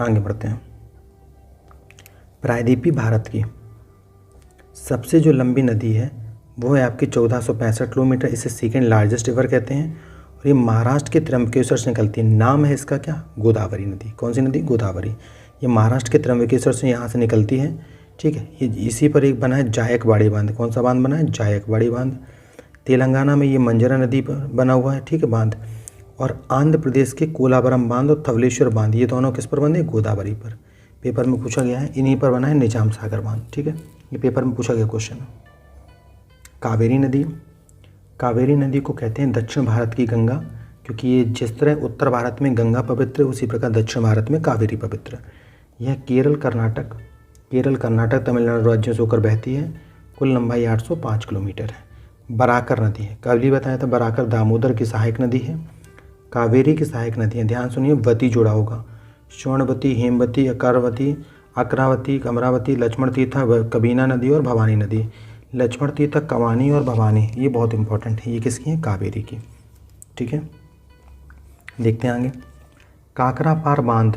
आगे बढ़ते हैं। प्रायद्वीपी भारत की सबसे जो लंबी नदी है वो है आपकी 1465 किलोमीटर, इसे सेकेंड लार्जेस्ट रिवर कहते हैं, और ये महाराष्ट्र के त्र्यंबकेश्वर से निकलती है। नाम है इसका क्या, गोदावरी नदी। कौन सी नदी, गोदावरी। ये महाराष्ट्र के त्र्यंबकेश्वर से यहाँ से निकलती है। ठीक है, ये इसी पर एक बना है जायकवाड़ी बांध। कौन सा बांध बना है, जायकवाड़ी बांध। तेलंगाना में ये मंजरा नदी पर बना हुआ है। ठीक है, बांध। और आंध्र प्रदेश के कोलाबरम बांध और धवलेश्वर बांध, ये दोनों किस पर बंधे, गोदावरी पर। पेपर में पूछा गया है, इन्हीं पर बना है निजाम सागर बांध। ठीक है, ये पेपर में पूछा गया क्वेश्चन। कावेरी नदी, कावेरी नदी को कहते हैं दक्षिण भारत की गंगा, क्योंकि ये जिस तरह उत्तर भारत में गंगा पवित्र है उसी प्रकार दक्षिण भारत में कावेरी पवित्र है। यह केरल कर्नाटक तमिलनाडु राज्यों से होकर बहती है। कुल लंबाई 805 किलोमीटर है। बराकर नदी है, कल भी बताया था, बराकर दामोदर की सहायक नदी है, कावेरी की सहायक नदी है। ध्यान सुनिए, वती जुड़ा होगा, स्वर्णवती, हेमवती, अकरावती, अमरावती, लक्ष्मण तीर्था, कबीना नदी और भवानी नदी। लक्ष्मण तीर्थ, कवानी और भवानी, ये बहुत इंपॉर्टेंट है, ये किसकी है, कावेरी की। ठीक है, देखते हैं आगे। काकरा पार बांध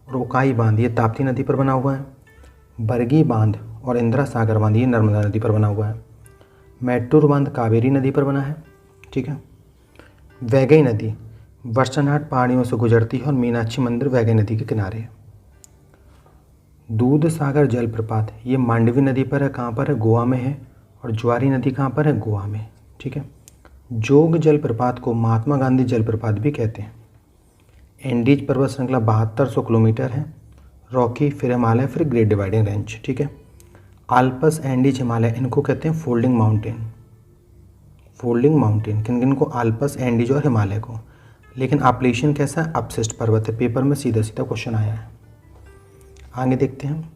और उकाई बांध ये ताप्ती नदी पर बना हुआ है। बरगी बांध और इंदिरा सागर बांध ये नर्मदा नदी पर बना हुआ है। मैट्टूर बांध कावेरी नदी पर बना है। ठीक है, वैगई नदी वर्षनाट पहाड़ियों से गुजरती है और मीनाक्षी मंदिर वैगई नदी के किनारे है। दूध सागर जलप्रपात ये मांडवी नदी पर है, कहाँ पर है, गोवा में है। और ज्वारी नदी कहाँ पर है, गोवा में। ठीक है, जोग जलप्रपात को महात्मा गांधी जलप्रपात भी कहते हैं। एंडीज पर्वत श्रृंखला 7200 किलोमीटर है। रॉकी, फिर हिमालय, फिर ग्रेट डिवाइडिंग रेंज। ठीक है, आल्पस, एंडीज, हिमालय, इनको कहते हैं फोल्डिंग माउंटेन। फोल्डिंग माउंटेन किन किन को, आल्पस, एंडीज और हिमालय को। लेकिन अपलेशियन कैसा है, अपशिष्ट पर्वत है। पेपर में सीधा सीधा क्वेश्चन आया है। आगे देखते हैं,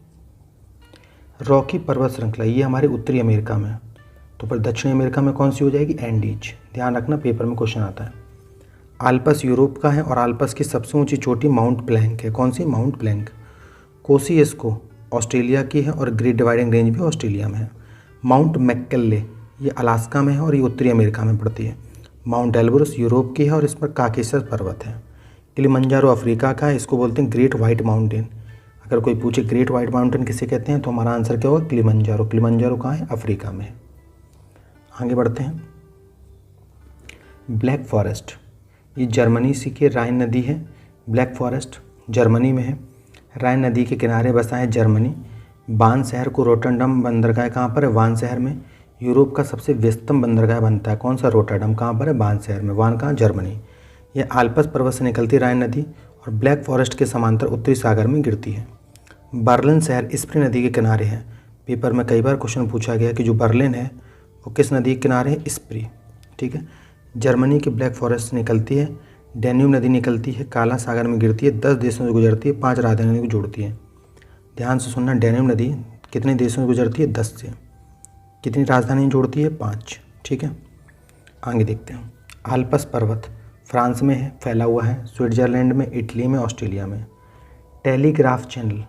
रॉकी पर्वत श्रृंखला ये हमारे उत्तरी अमेरिका में है, तो पर दक्षिणी अमेरिका में कौन सी हो जाएगी, एंडीज। ध्यान रखना, पेपर में क्वेश्चन आता है। आल्प्स यूरोप का है और आल्प्स की सबसे ऊंची चोटी माउंट ब्लैंक है। कौन सी, माउंट ब्लैंक। कोसियस्को ऑस्ट्रेलिया की है और ग्रेट डिवाइडिंग रेंज भी ऑस्ट्रेलिया में है। माउंट मैककिनले ये अलास्का में है और ये उत्तरी अमेरिका में पड़ती है। माउंट एल्ब्रुस यूरोप की है और इस पर काकेशस पर्वत है। किलिमंजारो अफ्रीका का है, इसको बोलते हैं ग्रेट वाइट माउंटेन। अगर कोई पूछे ग्रेट वाइट माउंटेन किसे कहते हैं तो हमारा आंसर क्या होगा, किलिमंजारो। किलिमंजारो कहाँ है, अफ्रीका में है। आगे बढ़ते हैं, ब्लैक फॉरेस्ट ये जर्मनी सी के राइन नदी है। ब्लैक फॉरेस्ट जर्मनी में है, राइन नदी के किनारे बसा है जर्मनी। वान शहर को रोटरडम बंदरगाह कहाँ पर है, वान शहर में। यूरोप का सबसे व्यस्तम बंदरगाह बनता है कौन सा, रोटरडम। कहाँ पर है, वान शहर में। वान कहाँ, जर्मनी। यह आल्प्स पर्वत से निकलती राइन नदी और ब्लैक फॉरेस्ट के समांतर उत्तरी सागर में गिरती है। बर्लिन शहर स्प्री नदी के किनारे है। पेपर में कई बार क्वेश्चन पूछा गया कि जो बर्लिन है वो किस नदी के किनारे है, स्प्री। ठीक है, जर्मनी की ब्लैक फॉरेस्ट से निकलती है। डैन्यूब नदी निकलती है, काला सागर में गिरती है, 10 देशों से गुजरती है, 5 राजधानियों को जोड़ती है। ध्यान से सुनना, डैन्यूब नदी कितने देशों से गुजरती है, 10 से। कितनी राजधानी जोड़ती है, 5। ठीक है, आगे देखते हैं। आल्प्स पर्वत फ्रांस में है, फैला हुआ है, स्विट्जरलैंड में, इटली में, ऑस्ट्रेलिया में। टेलीग्राफ चैनल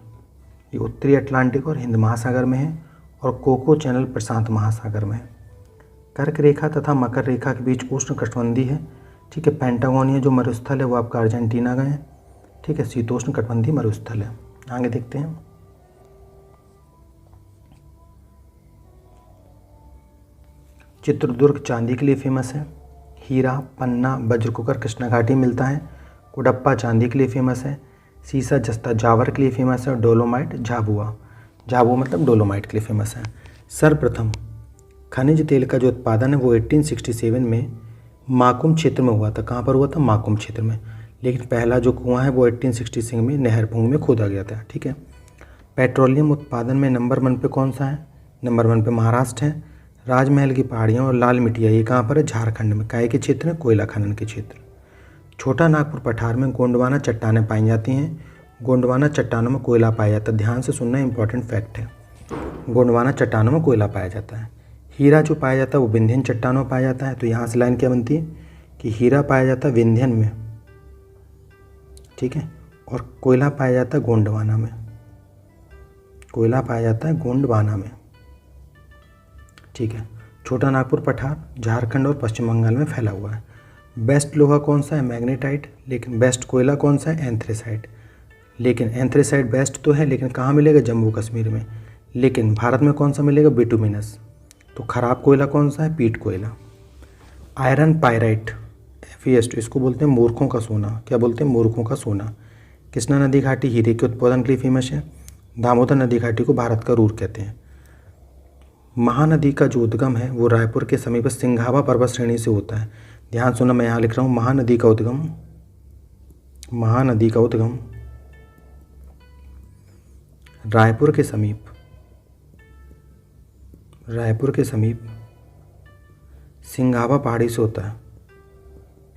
ये उत्तरी अटलांटिक और हिंद महासागर में है और कोको चैनल प्रशांत महासागर में है। कर्क रेखा तथा मकर रेखा के बीच उष्णकटिबंधीय है। ठीक है, पेंटागोनिया जो मरुस्थल है वो आपका अर्जेंटीना का है। ठीक है, शीतोष्ण कटिबंधीय मरुस्थल है। आगे देखते हैं, चित्रदुर्ग चांदी के लिए फेमस है। हीरा, पन्ना, वज्रकुकर कृष्णा घाटी मिलता है। कुडप्पा चांदी के लिए फेमस है। सीसा जस्ता जावर के लिए फेमस है। डोलोमाइट झाबुआ, झाबुआ मतलब डोलोमाइट के लिए फेमस है। सर्वप्रथम खनिज तेल का जो उत्पादन है वो 1867 में माकुम क्षेत्र में हुआ था। कहाँ पर हुआ था, माकुम क्षेत्र में। लेकिन पहला जो कुआं है वो 1866 में नहरपुंग में खोदा गया था। ठीक है, पेट्रोलियम उत्पादन में नंबर 1 पे कौन सा है, नंबर 1 पे महाराष्ट्र है। राजमहल की पहाड़ियाँ और लाल मिट्टियाँ ये कहाँ पर है, झारखंड में। काय के क्षेत्र है, कोयला खनन के क्षेत्र। छोटा नागपुर पठार में गोंडवाना चट्टानें पाई जाती हैं। गोंडवाना चट्टानों में कोयला पाया जाता है। ध्यान से सुनना, इंपॉर्टेंट फैक्ट है, गोंडवाना चट्टानों में कोयला पाया जाता है। हीरा जो पाया जाता है वो विंध्यन चट्टानों में पाया जाता है। तो यहाँ से लाइन क्या बनती है कि हीरा पाया जाता है विंध्यन में। ठीक है, और कोयला पाया जाता है गोंडवाना में। कोयला पाया जाता है गोंडवाना में। ठीक है, छोटा नागपुर पठार झारखंड और पश्चिम बंगाल में फैला हुआ है। बेस्ट लोहा कौन सा है, मैग्नेटाइट। लेकिन बेस्ट कोयला कौन सा है, एंथ्रेसाइट। लेकिन एंथ्रेसाइट बेस्ट तो है लेकिन कहाँ मिलेगा, जम्मू कश्मीर में। लेकिन भारत में कौन सा मिलेगा, बिटुमिनस। तो खराब कोयला कौन सा है, पीट कोयला। आयरन पायराइट FeS2 इसको बोलते हैं मूर्खों का सोना। क्या बोलते हैं, मूर्खों का सोना। कृष्णा नदी घाटी हीरे के उत्पादन के लिए फेमस है। दामोदर नदी घाटी को भारत का रूर कहते हैं। महानदी का जो उद्गम है वो रायपुर के समीप सिंघावा पर्वत श्रेणी से होता है। ध्यान सुनना, मैं यहाँ लिख रहा हूँ महानदी का उद्गम, महानदी का उद्गम रायपुर के समीप, रायपुर के समीप सिंघावा पहाड़ी से होता है,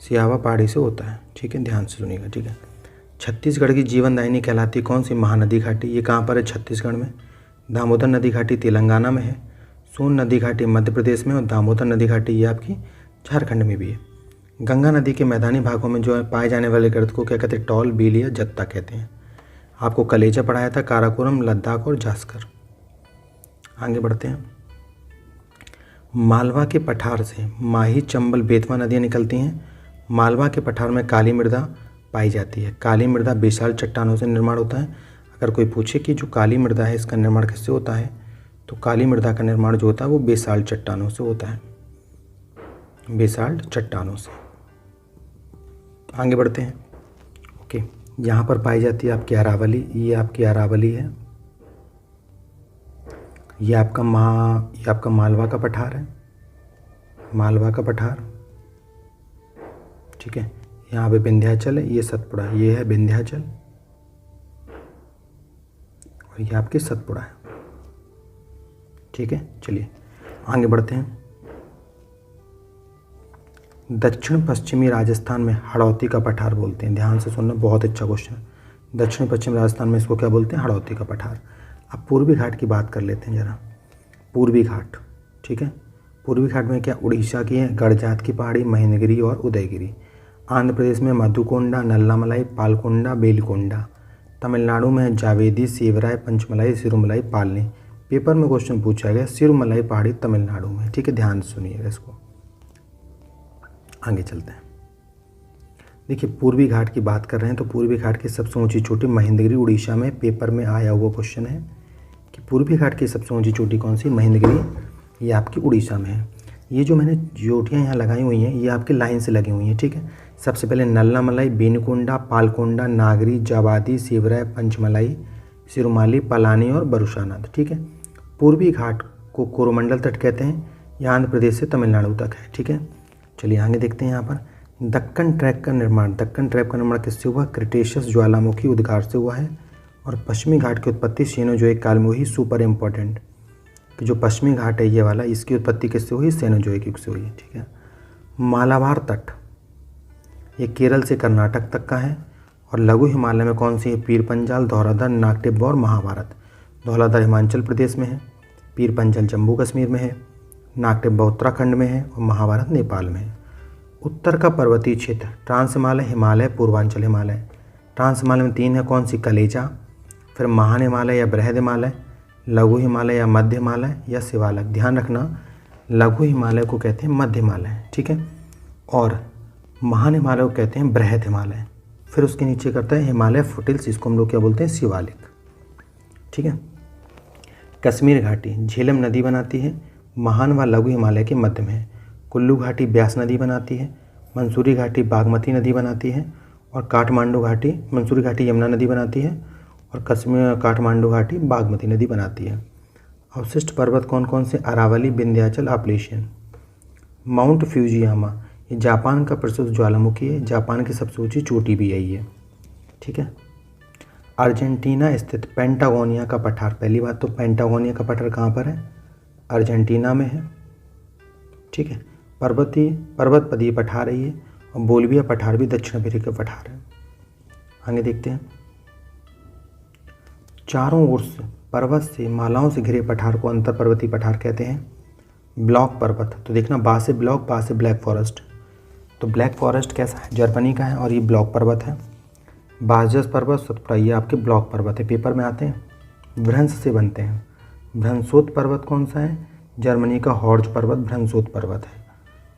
सियावा पहाड़ी से होता है। ठीक है, ध्यान से सुनिएगा। ठीक है, छत्तीसगढ़ की जीवनदायिनी कहलाती कौन सी, महानदी घाटी। ये कहाँ पर है, छत्तीसगढ़ में। दामोदर नदी घाटी तेलंगाना में है। सोन नदी घाटी मध्य प्रदेश में और दामोदर नदी घाटी ये आपकी झारखंड में भी है। गंगा नदी के मैदानी भागों में जो है पाए जाने वाले गर्द को क्या कहते हैं, टॉल, बील या जत्ता कहते हैं। आपको कलेजा पढ़ाया था, काराकोरम, लद्दाख और जास्कर। आगे बढ़ते हैं, मालवा के पठार से माही, चंबल, बेतवा नदियाँ निकलती हैं। मालवा के पठार में काली मृदा पाई जाती है। काली मृदा विशाल चट्टानों से निर्माण होता है। अगर कोई पूछे कि जो काली मृदा है इसका निर्माण किससे होता है, तो काली मृदा का निर्माण जो होता है वो बेसाल्ट चट्टानों से होता है, बेसाल्ट चट्टानों से। आगे बढ़ते हैं। ओके, यहाँ पर पाई जाती है आपकी अरावली। ये आपकी अरावली है। ये आपका मालवा का पठार है, मालवा का पठार। ठीक है, यहाँ पे विंध्याचल है, ये सतपुड़ा, ये है विंध्याचल और ये आपकी सतपुड़ा है। ठीक है, चलिए आगे बढ़ते हैं। दक्षिण पश्चिमी राजस्थान में हड़ौती का पठार बोलते हैं। ध्यान से सुनना, बहुत अच्छा क्वेश्चन है। दक्षिण पश्चिम राजस्थान में इसको क्या बोलते हैं, हड़ौती का पठार। अब पूर्वी घाट की बात कर लेते हैं ज़रा। पूर्वी घाट, ठीक है, पूर्वी घाट में क्या, उड़ीसा की है गड़जात की पहाड़ी, महेंद्रगिरी और उदयगिरी। आंध्र प्रदेश में मधुकोंडा, नल्लामलाई, पालकोंडा, बेलकोंडा। तमिलनाडु में जावेदी, सेवराय, पंचमलाई, सिरुमलाई, पालनी। पेपर में क्वेश्चन पूछा गया सिरुमलाई पहाड़ी तमिलनाडु में, ठीक है, ध्यान से सुनिएगा इसको। आगे चलते हैं। देखिए पूर्वी घाट की बात कर रहे हैं तो पूर्वी घाट की सबसे ऊंची चोटी महेंद्रगिरी उड़ीसा में, पेपर में आया हुआ क्वेश्चन है कि पूर्वी घाट की सबसे ऊंची चोटी कौन सी, महेंद्रगिरी, ये आपकी उड़ीसा में है। ये जो मैंने चोटियाँ यहाँ लगाई हुई हैं ये आपकी लाइन से लगी हुई हैं, ठीक है। सबसे पहले नल्लामलाई, बेनीकोंडा, पालकोंडा, नागरी, जावादी, सेवराय, पंचमलाई, सिरुमाली, पलानी और बरुशानाथ, ठीक है। पूर्वी घाट को कोरोमंडल तट कहते हैं, यह आंध्र प्रदेश से तमिलनाडु तक है, ठीक है। चलिए आगे देखते हैं। यहाँ पर दक्कन ट्रैक का निर्माण, दक्कन ट्रैक का निर्माण किससे हुआ, क्रिटेशियस ज्वालामुखी उद्गार से हुआ है। और पश्चिमी घाट की उत्पत्ति सेनोजोइक काल में हुई, सुपर इम्पोर्टेंट कि जो पश्चिमी घाट है ये वाला, इसकी उत्पत्ति किससे हुई, सेनोजोइक युग से हुई, ठीक है। मालाबार तट ये केरल से कर्नाटक तक का है। और लघु हिमालय में कौन सी है, पीर पंजाल, धौलाधर, नागटिब्बा और महाभारत। धौलाधर हिमाचल प्रदेश में है, पीर पंजाल जम्मू कश्मीर में है, नागटिब्बा उत्तराखंड में है और महाभारत नेपाल में है। उत्तर का पर्वतीय क्षेत्र, ट्रांस हिमालय, हिमालय, पूर्वांचल हिमालय। ट्रांस हिमालय में 3 है, कौन सी, कलेजा, फिर महान हिमालय या बृहद हिमालय, लघु हिमालय या मध्य हिमालय या शिवालक। ध्यान रखना लघु हिमालय को कहते हैं मध्य हिमालय, ठीक है, और महान हिमालय को कहते हैं बृहद हिमालय। फिर उसके नीचे करता है हिमालय फुटिल्स, इसको हम लोग क्या बोलते हैं, शिवालिक, ठीक है। कश्मीर घाटी झेलम नदी बनाती है, महान व लघु हिमालय के मध्य में है। कुल्लू घाटी ब्यास नदी बनाती है, मंसूरी घाटी बागमती नदी बनाती है और काठमांडू घाटी, मंसूरी घाटी यमुना नदी बनाती है और कश्मीर काठमांडू घाटी बागमती नदी बनाती है। अवशिष्ट पर्वत कौन कौन से, Aravalli, Vindhyachal, Appalachian. Mount Fujiyama ये जापान का प्रसिद्ध ज्वालामुखी है, जापान की सबसे ऊंची चोटी भी यही है, ठीक है। अर्जेंटीना स्थित पेंटागोनिया का पठार, पहली बात तो पेंटागोनिया का पठार कहाँ पर है, अर्जेंटीना में है, ठीक है। पर्वतपदीय पठार है ये, और बोल्विया पठार भी दक्षिण अमेरिका का पठार है। आगे देखते हैं। चारों ओर से पर्वत से मालाओं से घिरे पठार को अंतर पर्वतीय पठार कहते हैं। ब्लॉक पर्वत, तो देखना बा से ब्लॉक, बा से ब्लैक फॉरेस्ट। तो ब्लैक फॉरेस्ट कैसा है, जर्मनी का है और ये ब्लॉक पर्वत है। बाजस पर्वत, सतपुड़ा, ये आपके ब्लॉक पर्वत है, पेपर में आते हैं। भ्रंश से बनते हैं। भ्रंशोत पर्वत कौन सा है, जर्मनी का हॉर्ज पर्वत भ्रंशोत पर्वत है।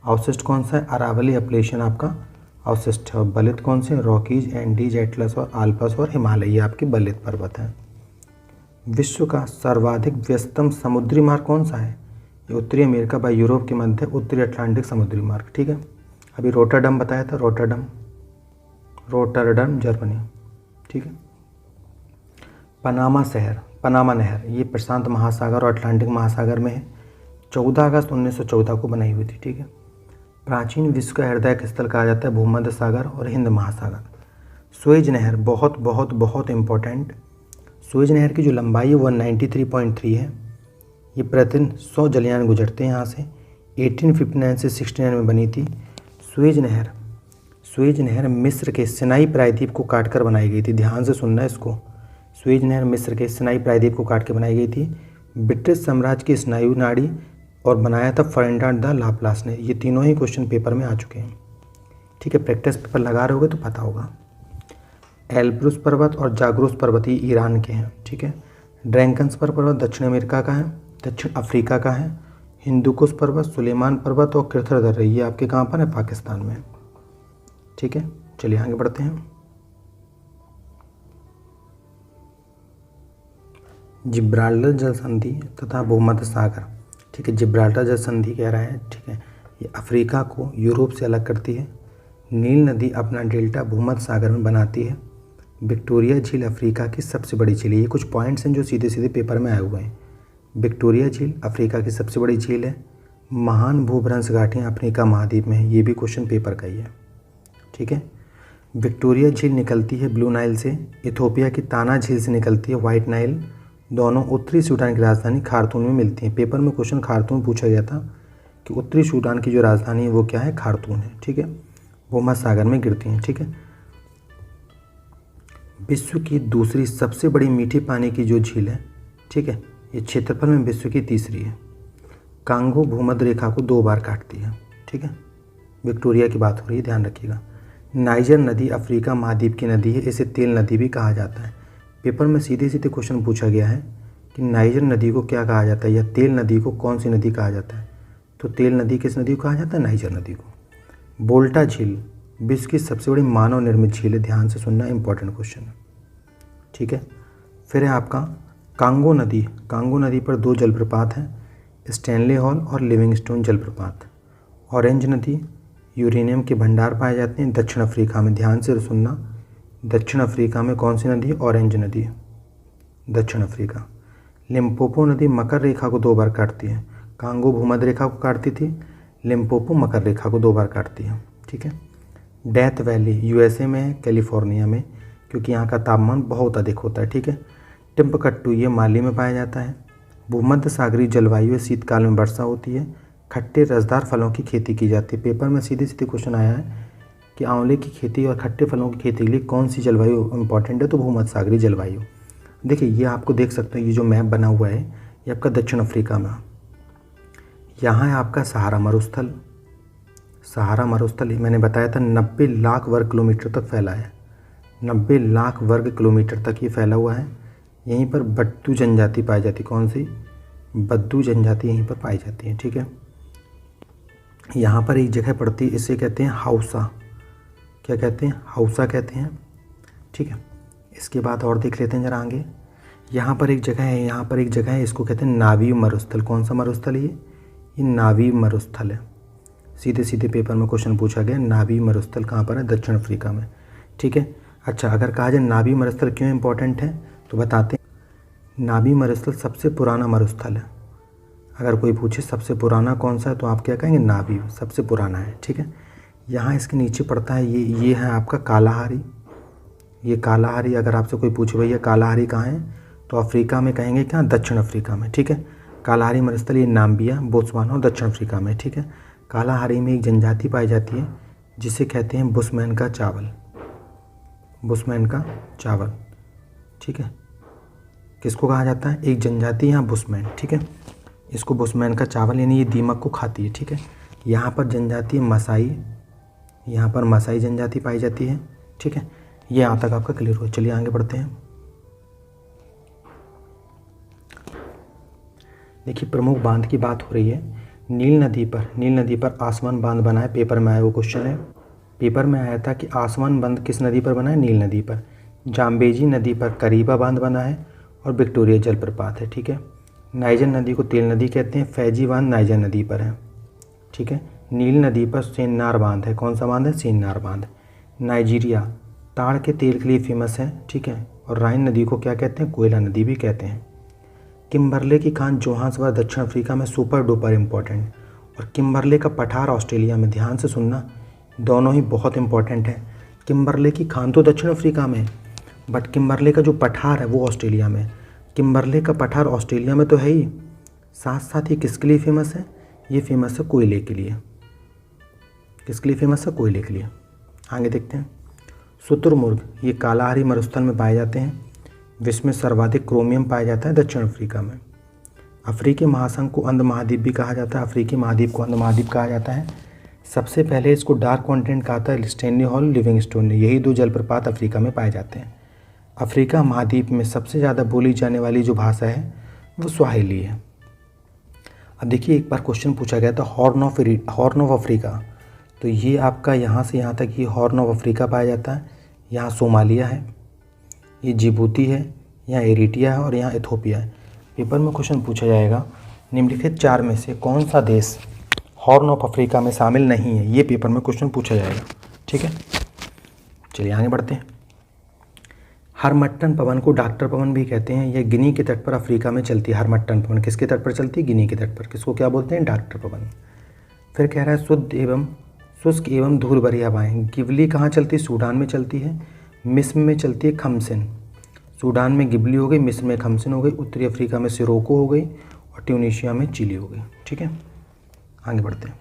अवशिष्ट कौन सा है, अरावली अपलेशियन आपका अवशिष्ट है। और बलित कौन से, रॉकीज, एंडीज, एटलस और आल्पस और हिमालय, ये आपके बलित पर्वत हैं। विश्व का सर्वाधिक व्यस्तम समुद्री मार्ग कौन सा है, ये उत्तरी अमेरिका व यूरोप के मध्य उत्तरी अटलांटिक समुद्री मार्ग, ठीक है। अभी रोटरडम बताया था, रोटरडम जर्मनी, ठीक है। पनामा नहर ये प्रशांत महासागर और अटलांटिक महासागर में है। 14 अगस्त 1914 को बनाई हुई थी, ठीक है। प्राचीन विश्व का हृदय स्थल कहा जाता है भूमध्य सागर और हिंद महासागर। सुएज नहर बहुत बहुत बहुत इम्पोर्टेंट। सुएज नहर की जो लंबाई है वो 93.3 है। ये प्रतिदिन 100 जलयान गुजरते हैं यहाँ से। 1859 से 69 में बनी थी। सुएज नहर मिस्र के सिनाई प्रायद्वीप को काटकर बनाई गई थी, ध्यान से सुनना इसको। सुएज नहर मिस्र के सिनाई प्रायद्वीप को काट के बनाई गई थी। ब्रिटिश साम्राज्य की स्नायु नाड़ी और बनाया था फर्डिनांड द लाप्लास ने। ये तीनों ही क्वेश्चन पेपर में आ चुके हैं, ठीक है। प्रैक्टिस पेपर लगा रहे होगे तो पता होगा। एल्ब्रुस पर्वत और जाग्रोस पर्वत ये ईरान के हैं, ठीक है। ड्रैंकन्स पर्वत दक्षिण अमेरिका का है, दक्षिण अफ्रीका का है। हिंदुकुश पर्वत, सुलेमान पर्वत और कृथरदर ये आपके कहाँ पर है, पाकिस्तान में, ठीक है। चलिए आगे बढ़ते हैं। जिब्राल्टर जल संधि तथा भूमध्य सागर, ठीक है। जिब्राल्टर जल संधि कह रहा है, ठीक है। ये अफ्रीका को यूरोप से अलग करती है। नील नदी अपना डेल्टा भूमध्य सागर में बनाती है। विक्टोरिया झील अफ्रीका की सबसे बड़ी झील है। ये कुछ पॉइंट्स हैं जो सीधे सीधे पेपर में आए हुए हैं। विक्टोरिया झील अफ्रीका की सबसे बड़ी झील है। महान भूभ्रंश घाटियाँ अफ्रीका महाद्वीप में है, ये भी क्वेश्चन पेपर का ही है, ठीक है। विक्टोरिया झील निकलती है ब्लू नाइल से। इथोपिया की ताना झील से निकलती है व्हाइट नाइल। दोनों उत्तरी सूडान की राजधानी खार्तूम में मिलती हैं। पेपर में क्वेश्चन खार्तूम पूछा गया था कि उत्तरी सूडान की जो राजधानी है वो क्या है, खार्तूम है, ठीक है। भूमध्य सागर में गिरती हैं, ठीक है। विश्व की दूसरी सबसे बड़ी मीठे पानी की जो झील है, ठीक है, ये क्षेत्रफल में विश्व की तीसरी है। कांगो भूमध्य रेखा को 2 बार काटती है, ठीक है। विक्टोरिया की बात हो रही है, ध्यान रखिएगा। नाइजर नदी अफ्रीका महाद्वीप की नदी है, इसे तेल नदी भी कहा जाता है। पेपर में सीधे सीधे क्वेश्चन पूछा गया है कि नाइजर नदी को क्या कहा जाता है या तेल नदी को कौन सी नदी कहा जाता है। तो तेल नदी किस नदी को कहा जाता है? नाइजर नदी को। बोल्टा झील विश्व की सबसे बड़ी मानव निर्मित झील है, ध्यान से सुनना, इंपॉर्टेंट क्वेश्चन है, ठीक है। फिर है आपका कांगो नदी। कांगो नदी पर 2 जलप्रपात हैं, स्टैनले हॉल और लिविंगस्टोन जलप्रपात। ऑरेंज नदी यूरेनियम के भंडार पाए जाते हैं दक्षिण अफ्रीका में, ध्यान से सुनना। दक्षिण अफ्रीका में कौन सी नदी है? ऑरेंज नदी, दक्षिण अफ्रीका। लिम्पोपो नदी मकर रेखा को 2 बार काटती है। कांगो भूमध्य रेखा को काटती थी, लिम्पोपो मकर रेखा को 2 बार काटती है, ठीक है। डेथ वैली यूएसए में है, कैलिफोर्निया में, क्योंकि यहाँ का तापमान बहुत अधिक होता है, ठीक है। टिम्बकट्टू ये माली में पाया जाता है। भूमध्य सागरीय जलवायु है, शीतकाल में वर्षा होती है। खट्टे रसदार फलों की खेती की जाती है। पेपर में सीधे सीधे क्वेश्चन आया है कि आंवले की खेती और खट्टे फलों की खेती के लिए कौन सी जलवायु इंपॉर्टेंट है? तो भूमध्य सागरीय जलवायु। देखिए ये आपको देख सकते हैं, ये जो मैप बना हुआ है ये आपका दक्षिण अफ्रीका में। यहाँ है आपका सहारा मरुस्थल। सहारा मरुस्थल मैंने बताया था 90 लाख वर्ग किलोमीटर तक फैला है, 90 लाख वर्ग किलोमीटर तक ये फैला हुआ है। यहीं पर बद्दू जनजाति पाई जाती है। कौन सी? बद्दू जनजाति यहीं पर पाई जाती है, ठीक है। यहाँ पर एक जगह पड़ती है, इसे कहते हैं हाउसा। क्या कहते हैं? हाउसा कहते हैं, ठीक है। इसके बाद और देख लेते हैं जरा आगे। यहाँ पर एक जगह है, यहाँ पर एक जगह है, इसको कहते हैं नावी मरुस्थल। कौन सा मरुस्थल है ये नावी मरुस्थल है। सीधे सीधे पेपर में क्वेश्चन पूछा गया, नावी मरुस्थल कहाँ पर है? दक्षिण अफ्रीका में, ठीक है। अच्छा, अगर कहा जाए नावी मरुस्थल क्यों इंपॉर्टेंट है तो बताते हैं। नावी मरुस्थल सबसे पुराना मरुस्थल है। अगर कोई पूछे सबसे पुराना कौन सा है तो आप क्या कहेंगे? नावी सबसे पुराना है, ठीक है। यहाँ इसके नीचे पड़ता है ये है आपका कालाहारी। ये कालाहारी, अगर आपसे कोई पूछे भैया कालाहारी कहाँ है तो अफ्रीका में कहेंगे क्या? दक्षिण अफ्रीका में, ठीक है। कालाहारी मरुस्थल ये नाम्बिया, बोत्सवाना और दक्षिण अफ्रीका में, ठीक है। कालाहारी में एक जनजाति पाई जाती है जिसे कहते हैं बुशमैन का चावल। बुशमैन का चावल, ठीक है। किसको कहा जाता है? एक जनजाति यहाँ बुशमैन, ठीक है। इसको बुशमैन का चावल यानी ये दीमक को खाती है, ठीक है। यहाँ पर जनजाति मसाई, यहाँ पर मसाई जनजाति पाई जाती है, ठीक है। ये यहाँ तक आपका क्लियर हो। चलिए आगे बढ़ते हैं। देखिए प्रमुख बांध की बात हो रही है। नील नदी पर आसमान बांध बना है। पेपर में आया वो क्वेश्चन है। पेपर में आया था कि आसमान बांध किस नदी पर बना है? नील नदी पर। जाम्बेजी नदी पर करीबा बांध बना है और विक्टोरिया जलप्रपात है, ठीक है। नाइजर नदी को तेल नदी कहते हैं। फैजी बांध नाइजर नदी पर है, ठीक है। नील नदी पर सेन्नार बांध है। कौन सा बांध है? सेन्नार बांध। नाइजीरिया ताड़ के तेल के लिए फेमस है, ठीक है। और राइन नदी को क्या कहते हैं? कोयला नदी भी कहते हैं। किम्बरले की खान जोहान्सबर्ग दक्षिण अफ्रीका में सुपर डुपर इम्पॉर्टेंट। और किम्बरले का पठार ऑस्ट्रेलिया में, ध्यान से सुनना, दोनों ही बहुत इंपॉर्टेंट है। किम्बरले की खान तो दक्षिण अफ्रीका में, बट किम्बरले का जो पठार है वो ऑस्ट्रेलिया में। किम्बरले का पठार ऑस्ट्रेलिया में तो है ही, साथ साथ ये किसके लिए फेमस है? ये फेमस है कोयले के लिए। किसके लिए फेमस है? कोयले के लिए। आगे देखते हैं। शुतुरमुर्ग ये कालाहारी मरुस्थल में पाए जाते हैं। विश्व में सर्वाधिक क्रोमियम पाया जाता है दक्षिण अफ्रीका में। अफ्रीकी महासंघ को अंध महाद्वीप भी कहा जाता है। अफ्रीकी महाद्वीप को अंध महाद्वीप कहा जाता है। सबसे पहले इसको डार्क कॉन्टिनेंट कहा था स्टैनली हॉल, लिविंगस्टोन ने। यही 2 जलप्रपात अफ्रीका में पाए जाते हैं। अफ्रीका महाद्वीप में सबसे ज़्यादा बोली जाने वाली जो भाषा है वो स्वाहिली है। अब देखिए एक बार क्वेश्चन पूछा गया था हॉर्न ऑफ अफ्रीका, तो ये आपका यहाँ से यहाँ तक ये हॉर्न ऑफ अफ्रीका पाया जाता है। यहाँ सोमालिया है, ये जिबूती है, यहाँ एरिट्रिया है और यहाँ इथोपिया है। पेपर में क्वेश्चन पूछा जाएगा निम्नलिखित 4 में से कौन सा देश हॉर्न ऑफ अफ्रीका में शामिल नहीं है? ये पेपर में क्वेश्चन पूछा जाएगा, ठीक है। चलिए आगे बढ़ते हैं। हरमट्टन पवन को डॉक्टर पवन भी कहते हैं। यह गिनी के तट पर अफ्रीका में चलती है। हरमट्टन पवन किसके तट पर चलती है? गिनी के तट पर। किसको क्या बोलते हैं? डॉक्टर पवन। फिर कह रहा है शुष्क एवं धूल भरी हवाएं। गिबली कहाँ चलती है? सूडान में चलती है। मिस्र में चलती है खमसिन। सूडान में गिबली हो गई, मिस्र में खमसिन हो गई, उत्तरी अफ्रीका में सिरोको हो गई और ट्यूनीशिया में चिली हो गई, ठीक है। आगे बढ़ते हैं।